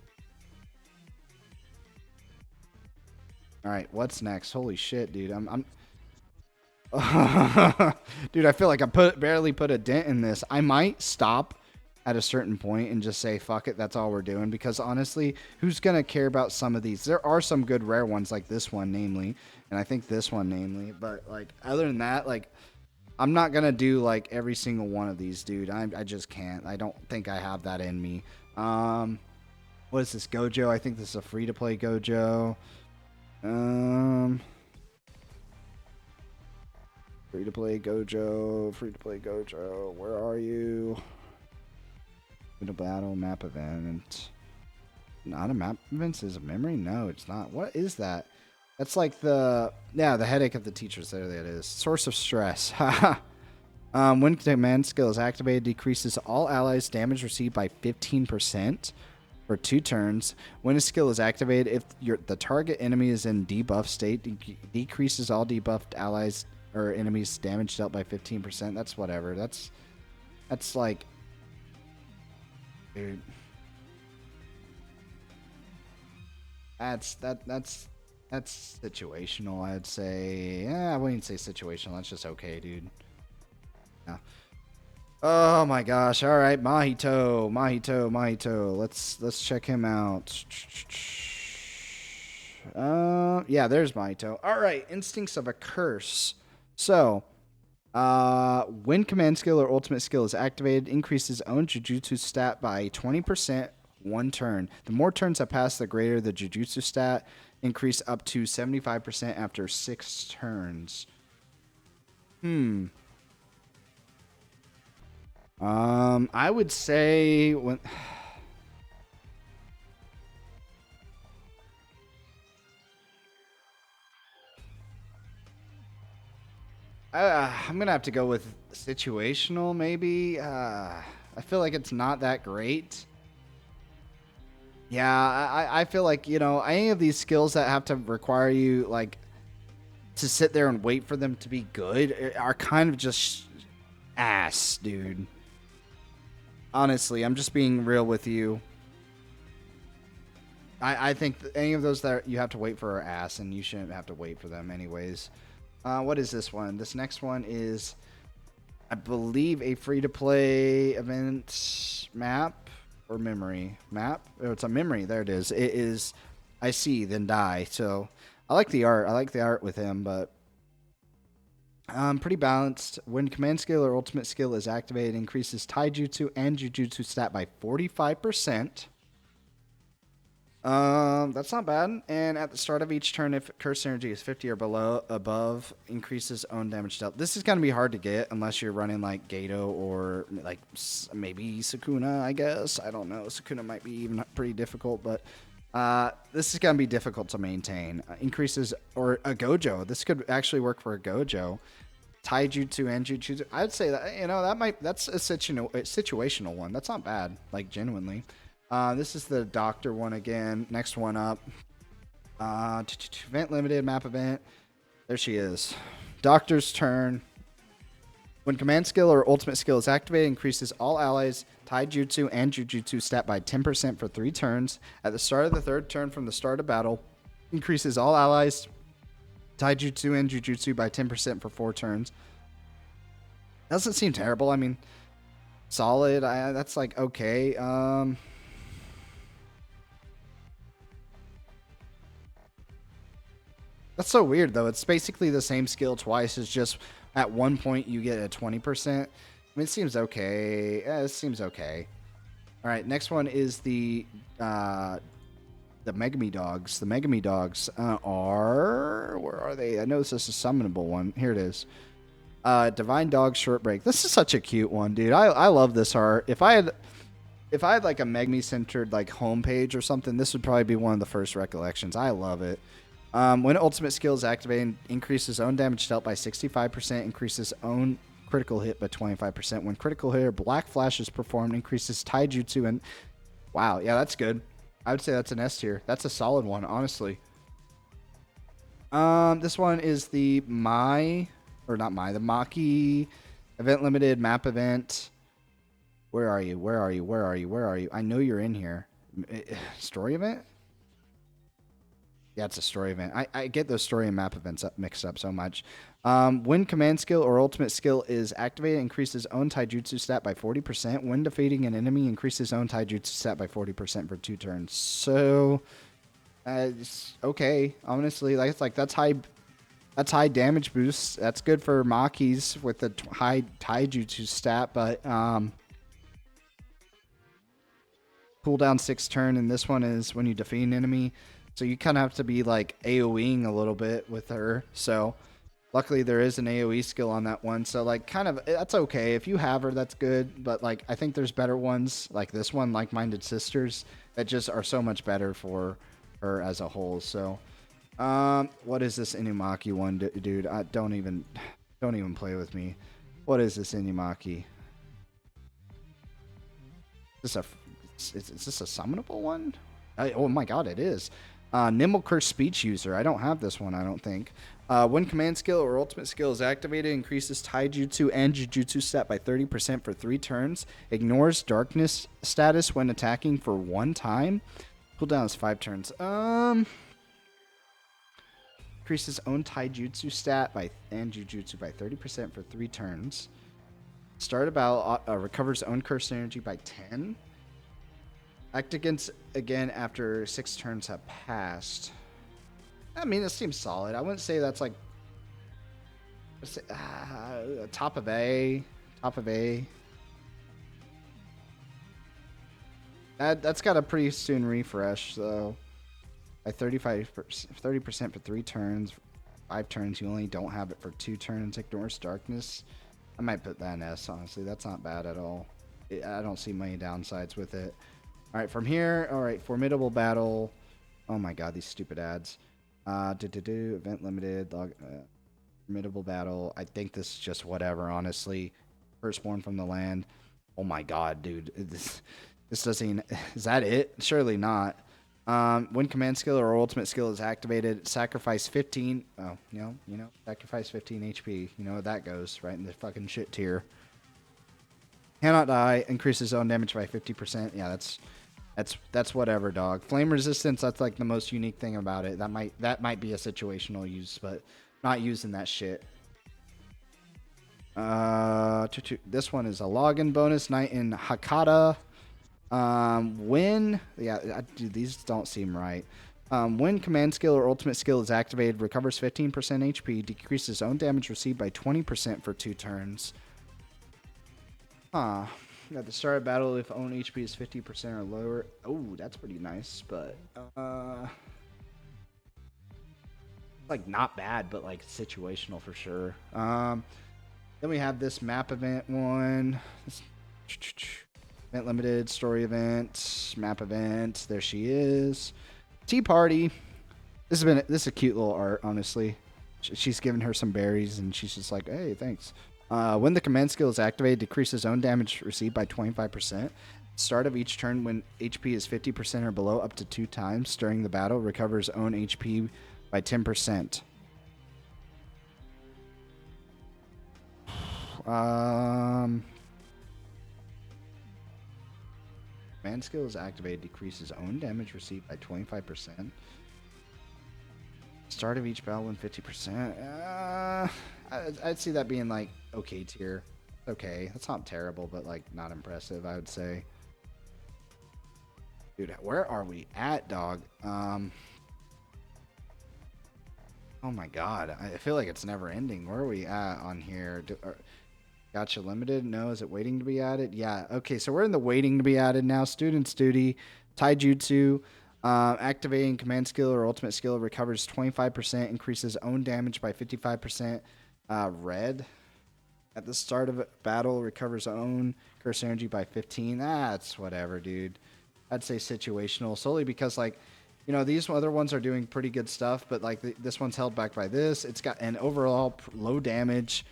All right, what's next? Holy shit, dude. Dude, I feel like I barely put a dent in this. I might stop at a certain point and just say, fuck it, that's all we're doing. Because honestly, who's going to care about some of these? There are some good rare ones like this one, namely. And I think this one, namely. But, like, other than that, like, I'm not going to do, like, every single one of these, dude. I just can't. I don't think I have that in me. What is this, Gojo? I think this is a free-to-play Gojo. Free to play Gojo. Where are you? Free to battle map event. Not a map event is a memory? No, it's not. What is that? That's like the headache of the teachers. There that is. Source of stress. When command skill is activated, decreases all allies' damage received by 15%. For 2 turns. When a skill is activated, if the target enemy is in debuff state, decreases all debuffed allies or enemies damage dealt by 15%. That's whatever. That's like, dude. That's situational. I'd say. Yeah, I wouldn't say situational. That's just okay, dude. Yeah. Oh my gosh. All right, Mahito. Let's check him out. Yeah, there's Mahito. All right, Instincts of a Curse. So, when command skill or ultimate skill is activated, increases own Jujutsu stat by 20% 1 turn. The more turns that pass, the greater the Jujutsu stat. Increase up to 75% after 6 turns. I would say when I'm gonna have to go with situational, maybe. I feel like it's not that great. Yeah, I feel like, you know, any of these skills that have to require you, like, to sit there and wait for them to be good are kind of just ass, dude. Honestly, I'm just being real with you. I think any of those that you have to wait for are ass, and you shouldn't have to wait for them anyways. What is this one? This next one is, I believe, a free-to-play event map or memory map. Oh, it's a memory. There it is. It is I see, then die. So I like the art. I like the art with him, but pretty balanced. When command skill or ultimate skill is activated, increases taijutsu and jujutsu stat by 45%. That's not bad. And at the start of each turn, if curse energy is 50 or below, above, increases own damage dealt. This is gonna be hard to get unless you're running like Gato or like maybe Sukuna. I guess I don't know. Sukuna might be even pretty difficult, but this is gonna be difficult to maintain. Increases or a Gojo. This could actually work for a Gojo. Taijutsu and Jujutsu. I'd say that, you know, that's a situational one. That's not bad. Like, genuinely. This is the doctor one again. Next one up. Event limited map event. There she is. Doctor's turn. When command skill or ultimate skill is activated, increases all allies taijutsu and jujutsu stat by 10% for 3 turns. At the start of the third turn from the start of battle, increases all allies taijutsu and jujutsu by 10% for 4 turns. Doesn't seem terrible. I mean, solid. That's like okay. That's so weird, though. It's basically the same skill twice. It's just at one point you get a 20%. I mean, it seems okay. Yeah, it seems okay. All right, next one is the Megami Dogs. The Megami Dogs are... Where are they? I know this is a summonable one. Here it is. Divine Dog Short Break. This is such a cute one, dude. I love this art. If I had like a Megami-centered like homepage or something, this would probably be one of the first recollections. I love it. When ultimate skill is activated, increases own damage dealt by 65%, increases own critical hit by 25%. When critical hit or black flash is performed, increases taijutsu and... Wow, yeah, that's good. I would say that's an S tier. That's a solid one, honestly. This one is the the Maki event limited map event. Where are you? Where are you? Where are you? Where are you? I know you're in here. Story event? Yeah, it's a story event. I get those story and map events mixed up so much. When command skill or ultimate skill is activated, increases own taijutsu stat by 40%. When defeating an enemy, increases own taijutsu stat by 40% for 2 turns. So, it's okay. Honestly, that's high damage boost. That's good for Makis with the high taijutsu stat, but cooldown 6 turn, and this one is when you defeat an enemy. So you kind of have to be like AoEing a little bit with her. So luckily there is an AoE skill on that one. So like kind of that's okay. If you have her, that's good. But like I think there's better ones like this one, Like-Minded Sisters, that just are so much better for her as a whole. So what is this Inumaki one, dude? Don't even play with me. What is this Inumaki? Is this a summonable one? Oh my god, it is. Nimble Curse Speech User. I don't have this one, I don't think. When command skill or ultimate skill is activated, increases taijutsu and jujutsu stat by 30% for 3 turns. Ignores darkness status when attacking for 1 time. Cooldown is 5 turns. Increases own taijutsu stat and jujutsu by 30% for 3 turns. Start about recovers own curse energy by 10. Act again after 6 turns have passed. I mean, it seems solid. I wouldn't say that's like top of A. Top of A. That's got a pretty soon refresh, though. By 30% for 3 turns. 5 turns, you only don't have it for 2 turns. Ignores darkness. I might put that in S, honestly. That's not bad at all. I don't see many downsides with it. All right, from here, all right, formidable battle. Oh my god, these stupid ads. Event limited. Formidable battle. I think this is just whatever, honestly. Firstborn from the land. Oh my god, dude. This doesn't even, is that it? Surely not. When command skill or ultimate skill is activated, sacrifice 15. Oh, sacrifice 15 HP. You know how that goes, right in the fucking shit tier. Cannot die. Increases own damage by 50%. Yeah, that's whatever, dog. Flame resistance. That's like the most unique thing about it. That might be a situational use, but not using that shit. This one is a login bonus. Night in Hakata. Dude, these don't seem right. When command skill or ultimate skill is activated, recovers 15% HP, decreases own damage received by 20% for 2 turns. Huh. At the start of battle, if own HP is 50% or lower. Oh, that's pretty nice, but like not bad, but like situational for sure. Then we have this map event one. Event limited, story event, map event. There she is. Tea party. This is a cute little art, honestly. She's giving her some berries, and she's just like, "Hey, thanks." When the command skill is activated, decreases own damage received by 25%. Start of each turn, when HP is 50% or below, up to 2 times during the battle, recovers own HP by 10%. Command skill is activated, decreases own damage received by 25%. Start of each battle when 50%. I'd see that being like okay tier. Okay, that's not terrible, but like not impressive, I would say. Dude, where are we at, dog? Oh my god, I feel like it's never ending. Where are we at on here? Gotcha limited? No, is it waiting to be added? Yeah, okay, so we're in the waiting to be added now. Student's duty, taijutsu, activating command skill or ultimate skill, recovers 25%, increases own damage by 55%. Red, at the start of a battle, recovers own curse energy by 15. That's whatever, dude. I'd say situational, solely because like, these other ones are doing pretty good stuff, but like this one's held back by this. It's got an overall low damage.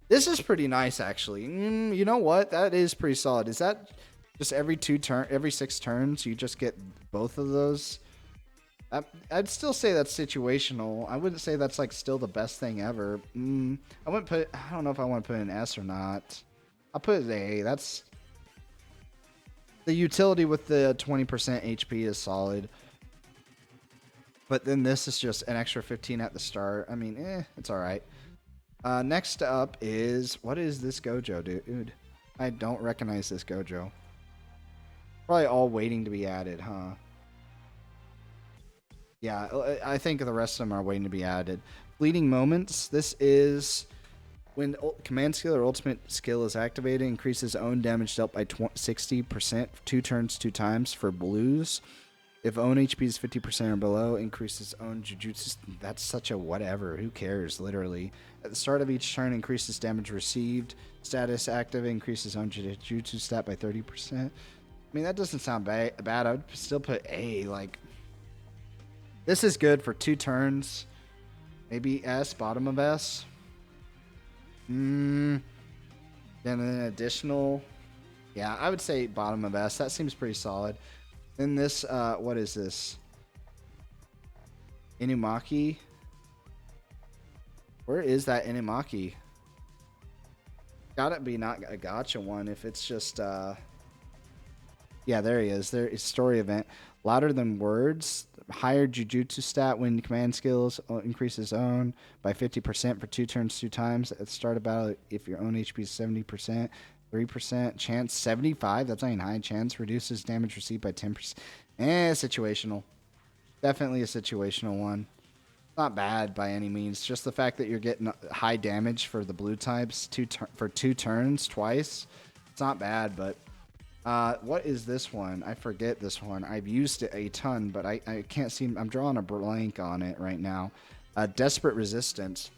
This is pretty nice, actually. You know what? That is pretty solid. Is that just every 6 turns, you just get both of those? I'd still say that's situational. I wouldn't say that's like still the best thing ever. I don't know if I want to put an S or not. I'll put an A. That's the utility with the 20% HP is solid. But then this is just an extra 15 at the start. I mean, it's all right. Next up is, what is this Gojo, dude? I don't recognize this Gojo. Probably all waiting to be added, huh? Yeah, I think the rest of them are waiting to be added. Fleeting Moments. This is when command skill or ultimate skill is activated, increases own damage dealt by 60%, 2 turns 2 times for blues. If own HP is 50% or below, increases own Jujutsu. That's such a whatever. Who cares, literally. At the start of each turn, increases damage received. Status active, increases own Jujutsu stat by 30%. I mean, that doesn't sound bad. I would still put A. Like, this is good for 2 turns. Maybe S, bottom of S. Then an additional. Yeah, I would say bottom of S. That seems pretty solid. Then this, what is this? Inumaki. Where is that Inumaki? Gotta be not a gacha one if it's just, yeah, there he is. There is story event. Louder than words. Higher Jujutsu stat when command skills increases own by 50% for 2 turns 2 times. At the start of battle, if your own HP is 70%. 3% chance, 75. That's not even high chance. Reduces damage received by 10%. Situational. Definitely a situational one. Not bad by any means. Just the fact that you're getting high damage for the blue types for 2 turns twice. It's not bad, but what is this one? I forget this one. I've used it a ton, but I can't seem. I'm drawing a blank on it right now. Desperate Resistance.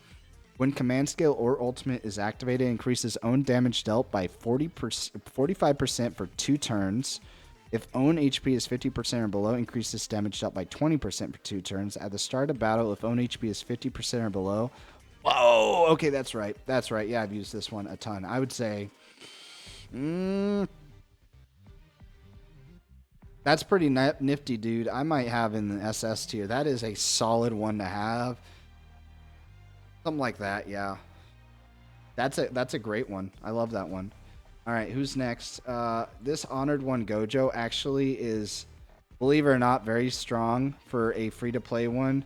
When command skill or ultimate is activated, increases own damage dealt by 45% for 2 turns. If own HP is 50% or below, increases damage dealt by 20% for 2 turns. At the start of battle, if own HP is 50% or below. Whoa! Okay, that's right. That's right. Yeah, I've used this one a ton. I would say... that's pretty nifty, dude. I might have in the SS tier. That is a solid one to have. Something like that, yeah. That's a great one. I love that one. All right, who's next? This Honored One Gojo actually is, believe it or not, very strong for a free-to-play one.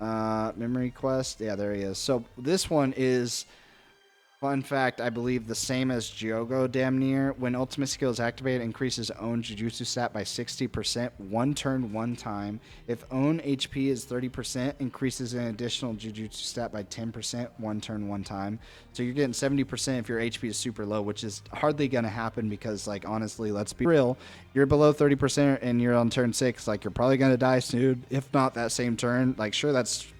Memory Quest. Yeah, there he is. So this one is... fun fact, I believe the same as Gyogo damn near. When ultimate skill is activated, increases own Jujutsu stat by 60%, 1 turn, 1 time. If own HP is 30%, increases an additional Jujutsu stat by 10%, 1 turn, 1 time. So you're getting 70% if your HP is super low, which is hardly going to happen because, like, honestly, let's be real. You're below 30% and you're on turn 6, like, you're probably going to die soon. If not that same turn, like, sure, that's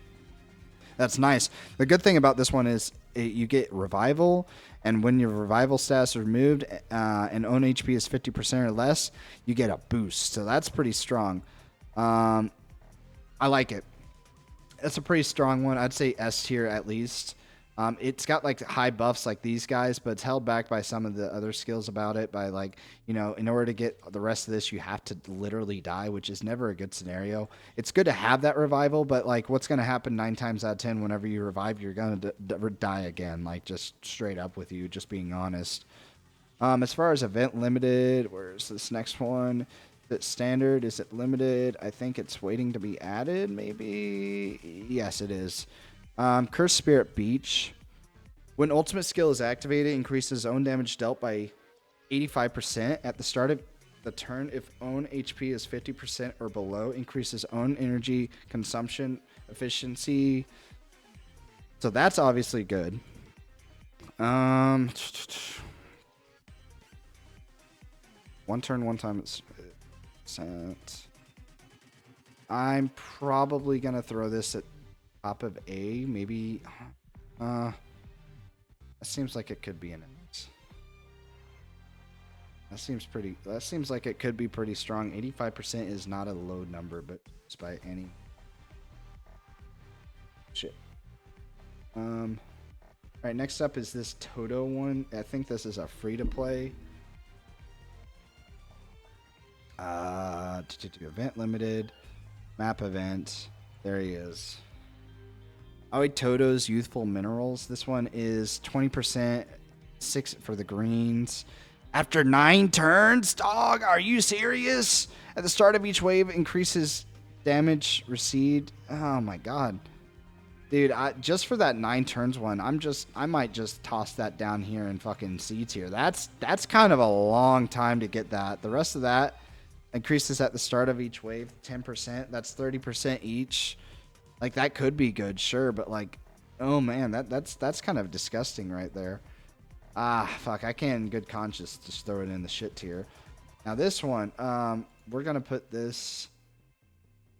nice. The good thing about this one is you get revival, and when your revival status is removed and own HP is 50% or less, you get a boost. So that's pretty strong. I like it. That's a pretty strong one. I'd say S tier at least. It's got like high buffs like these guys, but it's held back by some of the other skills about it. By like, you know, in order to get the rest of this, you have to literally die, which is never a good scenario. It's good to have that revival, but like, what's going to happen 9 times out of 10 whenever you revive, you're going to die again. Like, just straight up with you, just being honest. As far as event limited, where's this next one? Is it standard? Is it limited? I think it's waiting to be added, maybe. Yes, it is. Cursed Spirit Beach. When ultimate skill is activated, increases own damage dealt by 85% at the start of the turn. If own HP is 50% or below, increases own energy consumption efficiency. So that's obviously good. 1 turn, 1 time. I'm probably gonna throw this at top of A, maybe. That seems like it could be an X. That seems like it could be pretty strong. 85% is not a low number, but just by any shit. All right, next up is this Toto one. I think this is a free to play. Event limited, map event. There he is. Aoi Toto's Youthful Minerals. This one is 20%, 6 for the greens. After 9 turns, dog, are you serious? At the start of each wave, increases damage received. Oh my god, dude! Just for that 9 turns one, I might just toss that down here in fucking C tier. That's kind of a long time to get that. The rest of that increases at the start of each wave, 10%. That's 30% each. Like, that could be good, sure, but like, oh man, that's kind of disgusting right there. Fuck, I can't in good conscience just throw it in the shit tier. Now this one, we're gonna put this.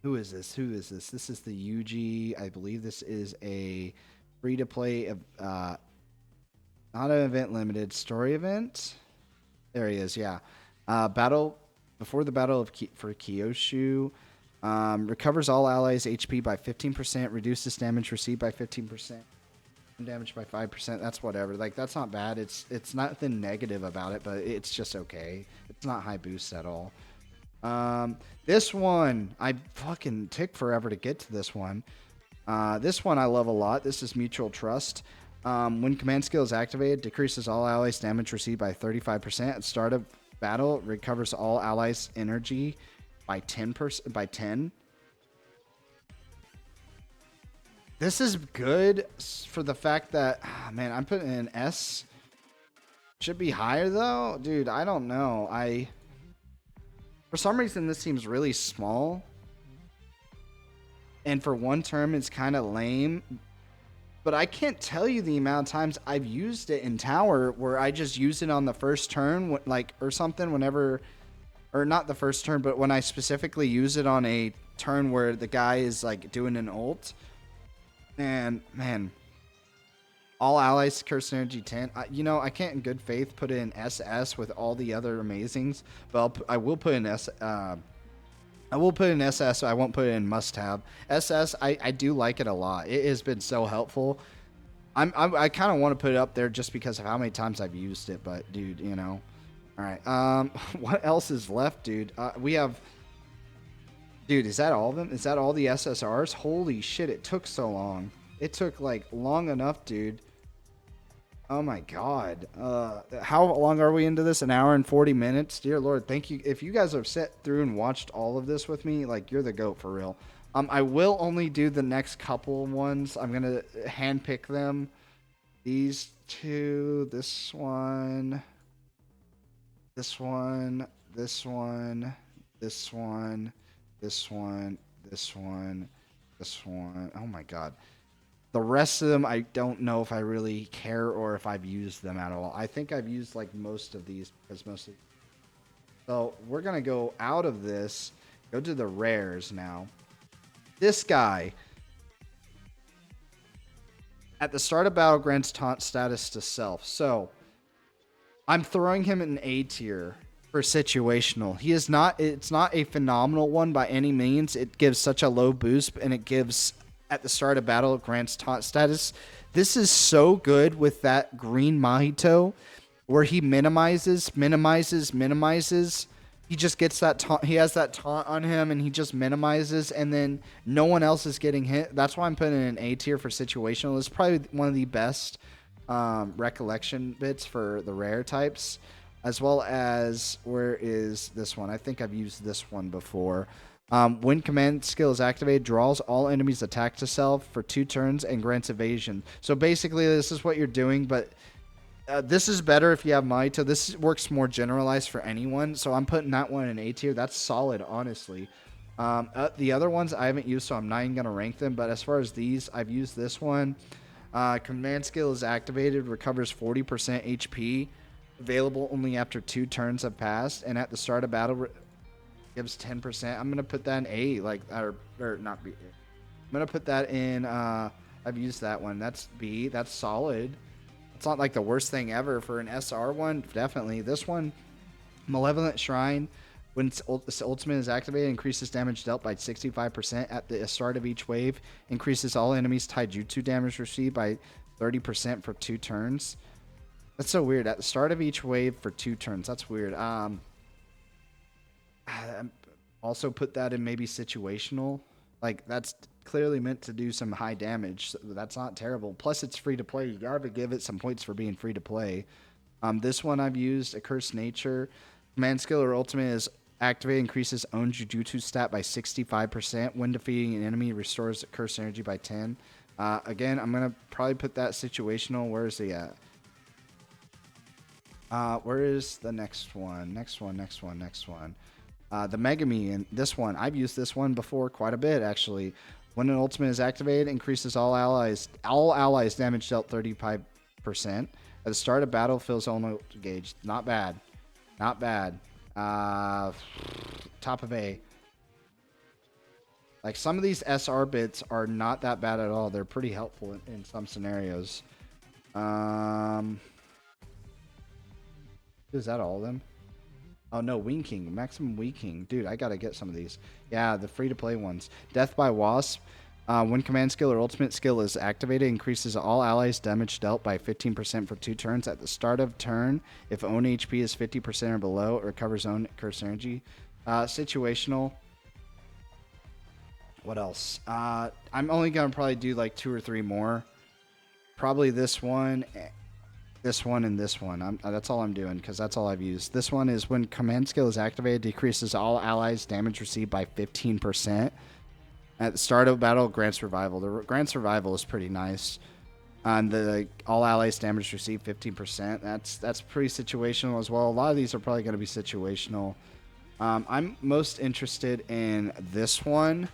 Who is this? This is the UG. I believe this is a free to play, not an event limited story event. There he is. Yeah, battle before the battle for Kyoshu. Recovers all allies' HP by 15%, reduces damage received by 15%, damage by 5%. That's whatever. Like, that's not bad. It's nothing negative about it, but it's just okay. It's not high boost at all. This one, I fucking took forever to get to this one. This one I love a lot. This is Mutual Trust. When command skill is activated, decreases all allies' damage received by 35%. At start of battle, recovers all allies' energy by 10%. By 10. This is good for the fact that, man, I'm putting in S. Should be higher though, dude. I don't know. For some reason this seems really small, and for one term it's kind of lame. But I can't tell you the amount of times I've used it in Tower where I just use it on the first turn, like, or something, whenever. Or not the first turn, but when I specifically use it on a turn where the guy is like doing an ult. And man, All allies curse energy 10. You know, I can't in good faith put in SS with all the other amazings, but I will put in S. I will put in SS. So I won't put it in must have. SS. I do like it a lot. It has been so helpful. I kind of want to put it up there just because of how many times I've used it. But dude, you know. All right. What else is left, dude? We have. Dude, is that all of them? Is that all the SSRs? Holy shit! It took so long. It took like long enough, dude. Oh my god. How long are we into this? An hour and 40 minutes? Dear Lord, thank you. If you guys have sat through and watched all of this with me, like you're the GOAT for real. I will only do the next couple ones. I'm gonna handpick them. These two, this one, this one, this one, this one, this one, this one, this one. Oh my god. The rest of them, I don't know if I really care or if I've used them at all. I think I've used like most of these because mostly. So we're gonna go out of this, go to the rares now. This guy at the start of battle grants taunt status to self. So I'm throwing him in A tier for situational. He is not. It's not a phenomenal one by any means. It gives such a low boost, and it gives at the start of battle grants taunt status. This is so good with that green Mahito where he minimizes. He just gets that taunt. He has that taunt on him and he just minimizes and then no one else is getting hit. That's why I'm putting it in A tier for situational. It's probably one of the best recollection bits for the rare types, as well as where is this one? I think I've used this one before. When command skill is activated, draws all enemies attack to self for 2 turns and grants evasion. So basically, this is what you're doing, but this is better if you have Mahito. This works more generalized for anyone, so I'm putting that one in A tier. That's solid, honestly. The other ones I haven't used, so I'm not even going to rank them, but as far as these, I've used this one. Command skill is activated, recovers 40% HP, available only after 2 turns have passed, and at the start of battle gives 10%. I'm gonna put that in A, like or not B. I'm gonna put that in. I've used that one. That's B. That's solid. It's not like the worst thing ever for an SR one. Definitely this one. Malevolent Shrine. When its ultimate is activated, increases damage dealt by 65% at the start of each wave. Increases all enemies taijutsu damage received by 30% for 2 turns. That's so weird. At the start of each wave for 2 turns. That's weird. Also put that in maybe situational. Like that's clearly meant to do some high damage. So that's not terrible. Plus it's free to play. You gotta give it some points for being free to play. This one I've used, Accursed Nature. Command skill or ultimate is activated, increases own Jujutsu stat by 65%. When defeating an enemy, restores cursed energy by 10. Again, I'm gonna probably put that situational. Where is he at? Where is the next one? Next one. The Megami, and this one, I've used this one before quite a bit, actually. When an ultimate is activated, increases all allies damage dealt 35%. At the start of battle, fills all gauge. Not bad. Top of A. Like, some of these SR bits are not that bad at all. They're pretty helpful in some scenarios. Is that all of them? Oh no, Winking. Maximum Winking. Dude, I gotta get some of these. Yeah, the free-to-play ones. Death by Wasp. When command skill or ultimate skill is activated, increases all allies' damage dealt by 15% for 2 turns. At the start of turn, if own HP is 50% or below, it recovers own cursed energy. Situational. What else? I'm only gonna probably do like 2 or 3 more. Probably this one, and this one. That's all I'm doing because that's all I've used. This one is when command skill is activated, decreases all allies' damage received by 15%. At the start of battle, grants revival. The grant survival is pretty nice. And the all allies damage received 15%. That's pretty situational as well. A lot of these are probably going to be situational. I'm most interested in this one.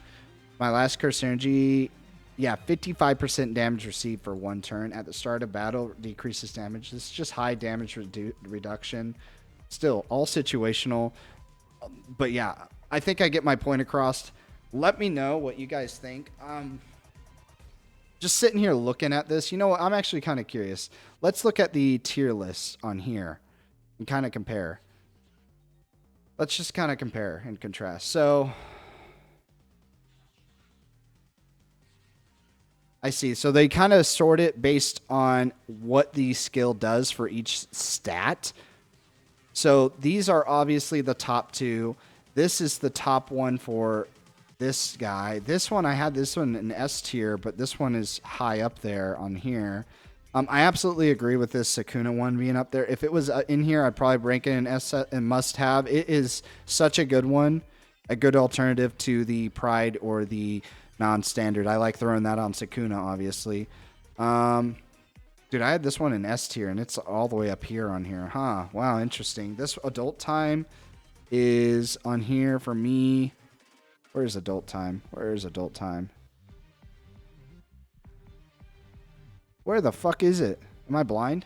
My last curse energy. Yeah, 55% damage received for 1 turn. At the start of battle, decreases damage. This is just high damage reduction. Still, all situational. But yeah, I think I get my point across. Let me know what you guys think. just sitting here looking at this, you know what? I'm actually kind of curious. Let's look at the tier list on here and kind of compare. Let's just kind of compare and contrast. So I see. So they kind of sort it based on what the skill does for each stat. So these are obviously the top two. This is the top one for this guy. This one, I had this one in S tier, but this one is high up there on here. I absolutely agree with this Sakuna one being up there. If it was in here, I'd probably rank it in S and must have. It is such a good one, a good alternative to the Pride or the non-standard. I like throwing that on Sakuna, obviously. Dude, I had this one in S tier, and it's all the way up here on here. Huh. Wow, interesting. This adult time is on here for me. Where's adult time? Where's adult time? Where the fuck is it? Am I blind?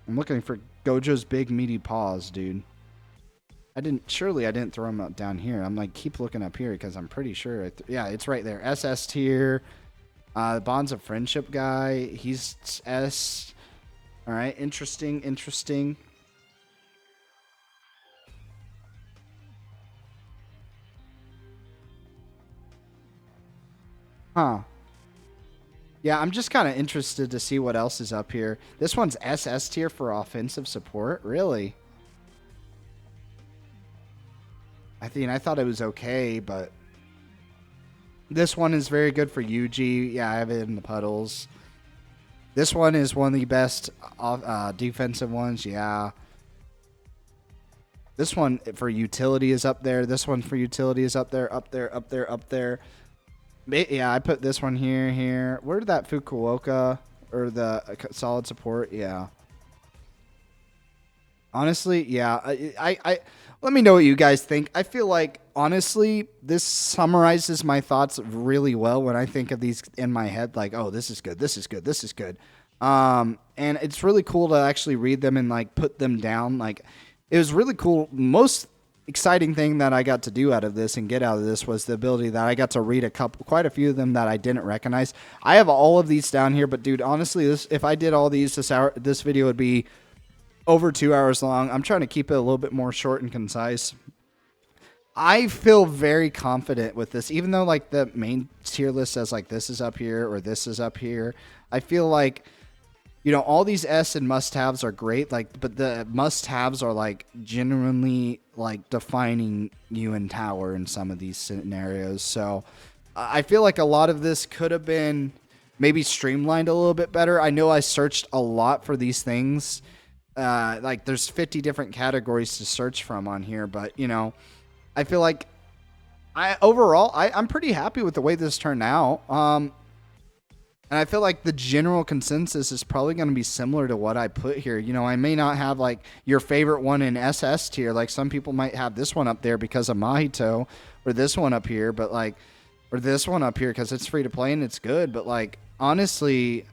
I'm looking for Gojo's big meaty paws, dude. Surely I didn't throw him out down here. I'm like, keep looking up here because I'm pretty sure. Yeah, it's right there. SS tier. Bonds of Friendship guy. He's S. All right. Interesting. Interesting. Huh. Yeah, I'm just kind of interested to see what else is up here. This one's SS tier for offensive support. Really? I thought it was okay, but this one is very good for Yuji. Yeah, I have it in the puddles. This one is one of the best defensive ones. Yeah. This one for utility is up there. This one for utility is up there, up there, up there, up there. Yeah, I put this one here. Where did that Fukuoka or the solid support? Yeah. Honestly, yeah. I let me know what you guys think. I feel like, honestly, this summarizes my thoughts really well when I think of these in my head. Like, oh, this is good. This is good. This is good. And it's really cool to actually read them and, like, put them down. Like, it was really cool. Most exciting thing that I got to do out of this and get out of this was the ability that I got to read quite a few of them that I didn't recognize. I have all of these down here, but, dude, honestly, if I did all these this video would be over 2 hours long. I'm trying to keep it a little bit more short and concise. I feel very confident with this, even though like the main tier list says like this is up here or this is up here. I feel like, you know, all these S and must-haves are great, like, but the must-haves are like genuinely like defining you in Tower in some of these scenarios. So I feel like a lot of this could have been maybe streamlined a little bit better. I know I searched a lot for these things. Like there's 50 different categories to search from on here, but you know, I feel like I'm pretty happy with the way this turned out. And I feel like the general consensus is probably going to be similar to what I put here. You know, I may not have like your favorite one in SS tier. Like some people might have this one up there because of Mahito, or this one up here, but like, or this one up here because it's free to play and it's good. But like, honestly,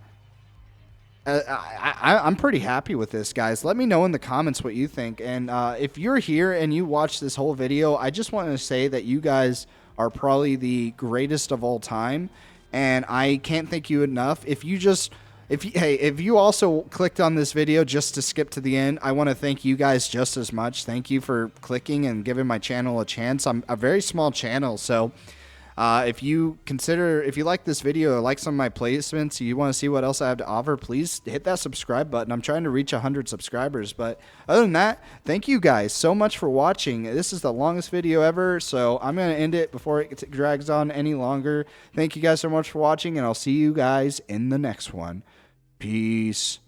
I'm pretty happy with this, guys. Let me know in the comments what you think. And if you're here and you watch this whole video, I just want to say that you guys are probably the greatest of all time. And I can't thank you enough. If you also clicked on this video just to skip to the end, I want to thank you guys just as much. Thank you for clicking and giving my channel a chance. I'm a very small channel, so if you like this video or like some of my placements, you want to see what else I have to offer, please hit that subscribe button. I'm trying to reach 100 subscribers. But other than that, thank you guys so much for watching. This is the longest video ever, so I'm going to end it before it drags on any longer. Thank you guys so much for watching, and I'll see you guys in the next one. Peace.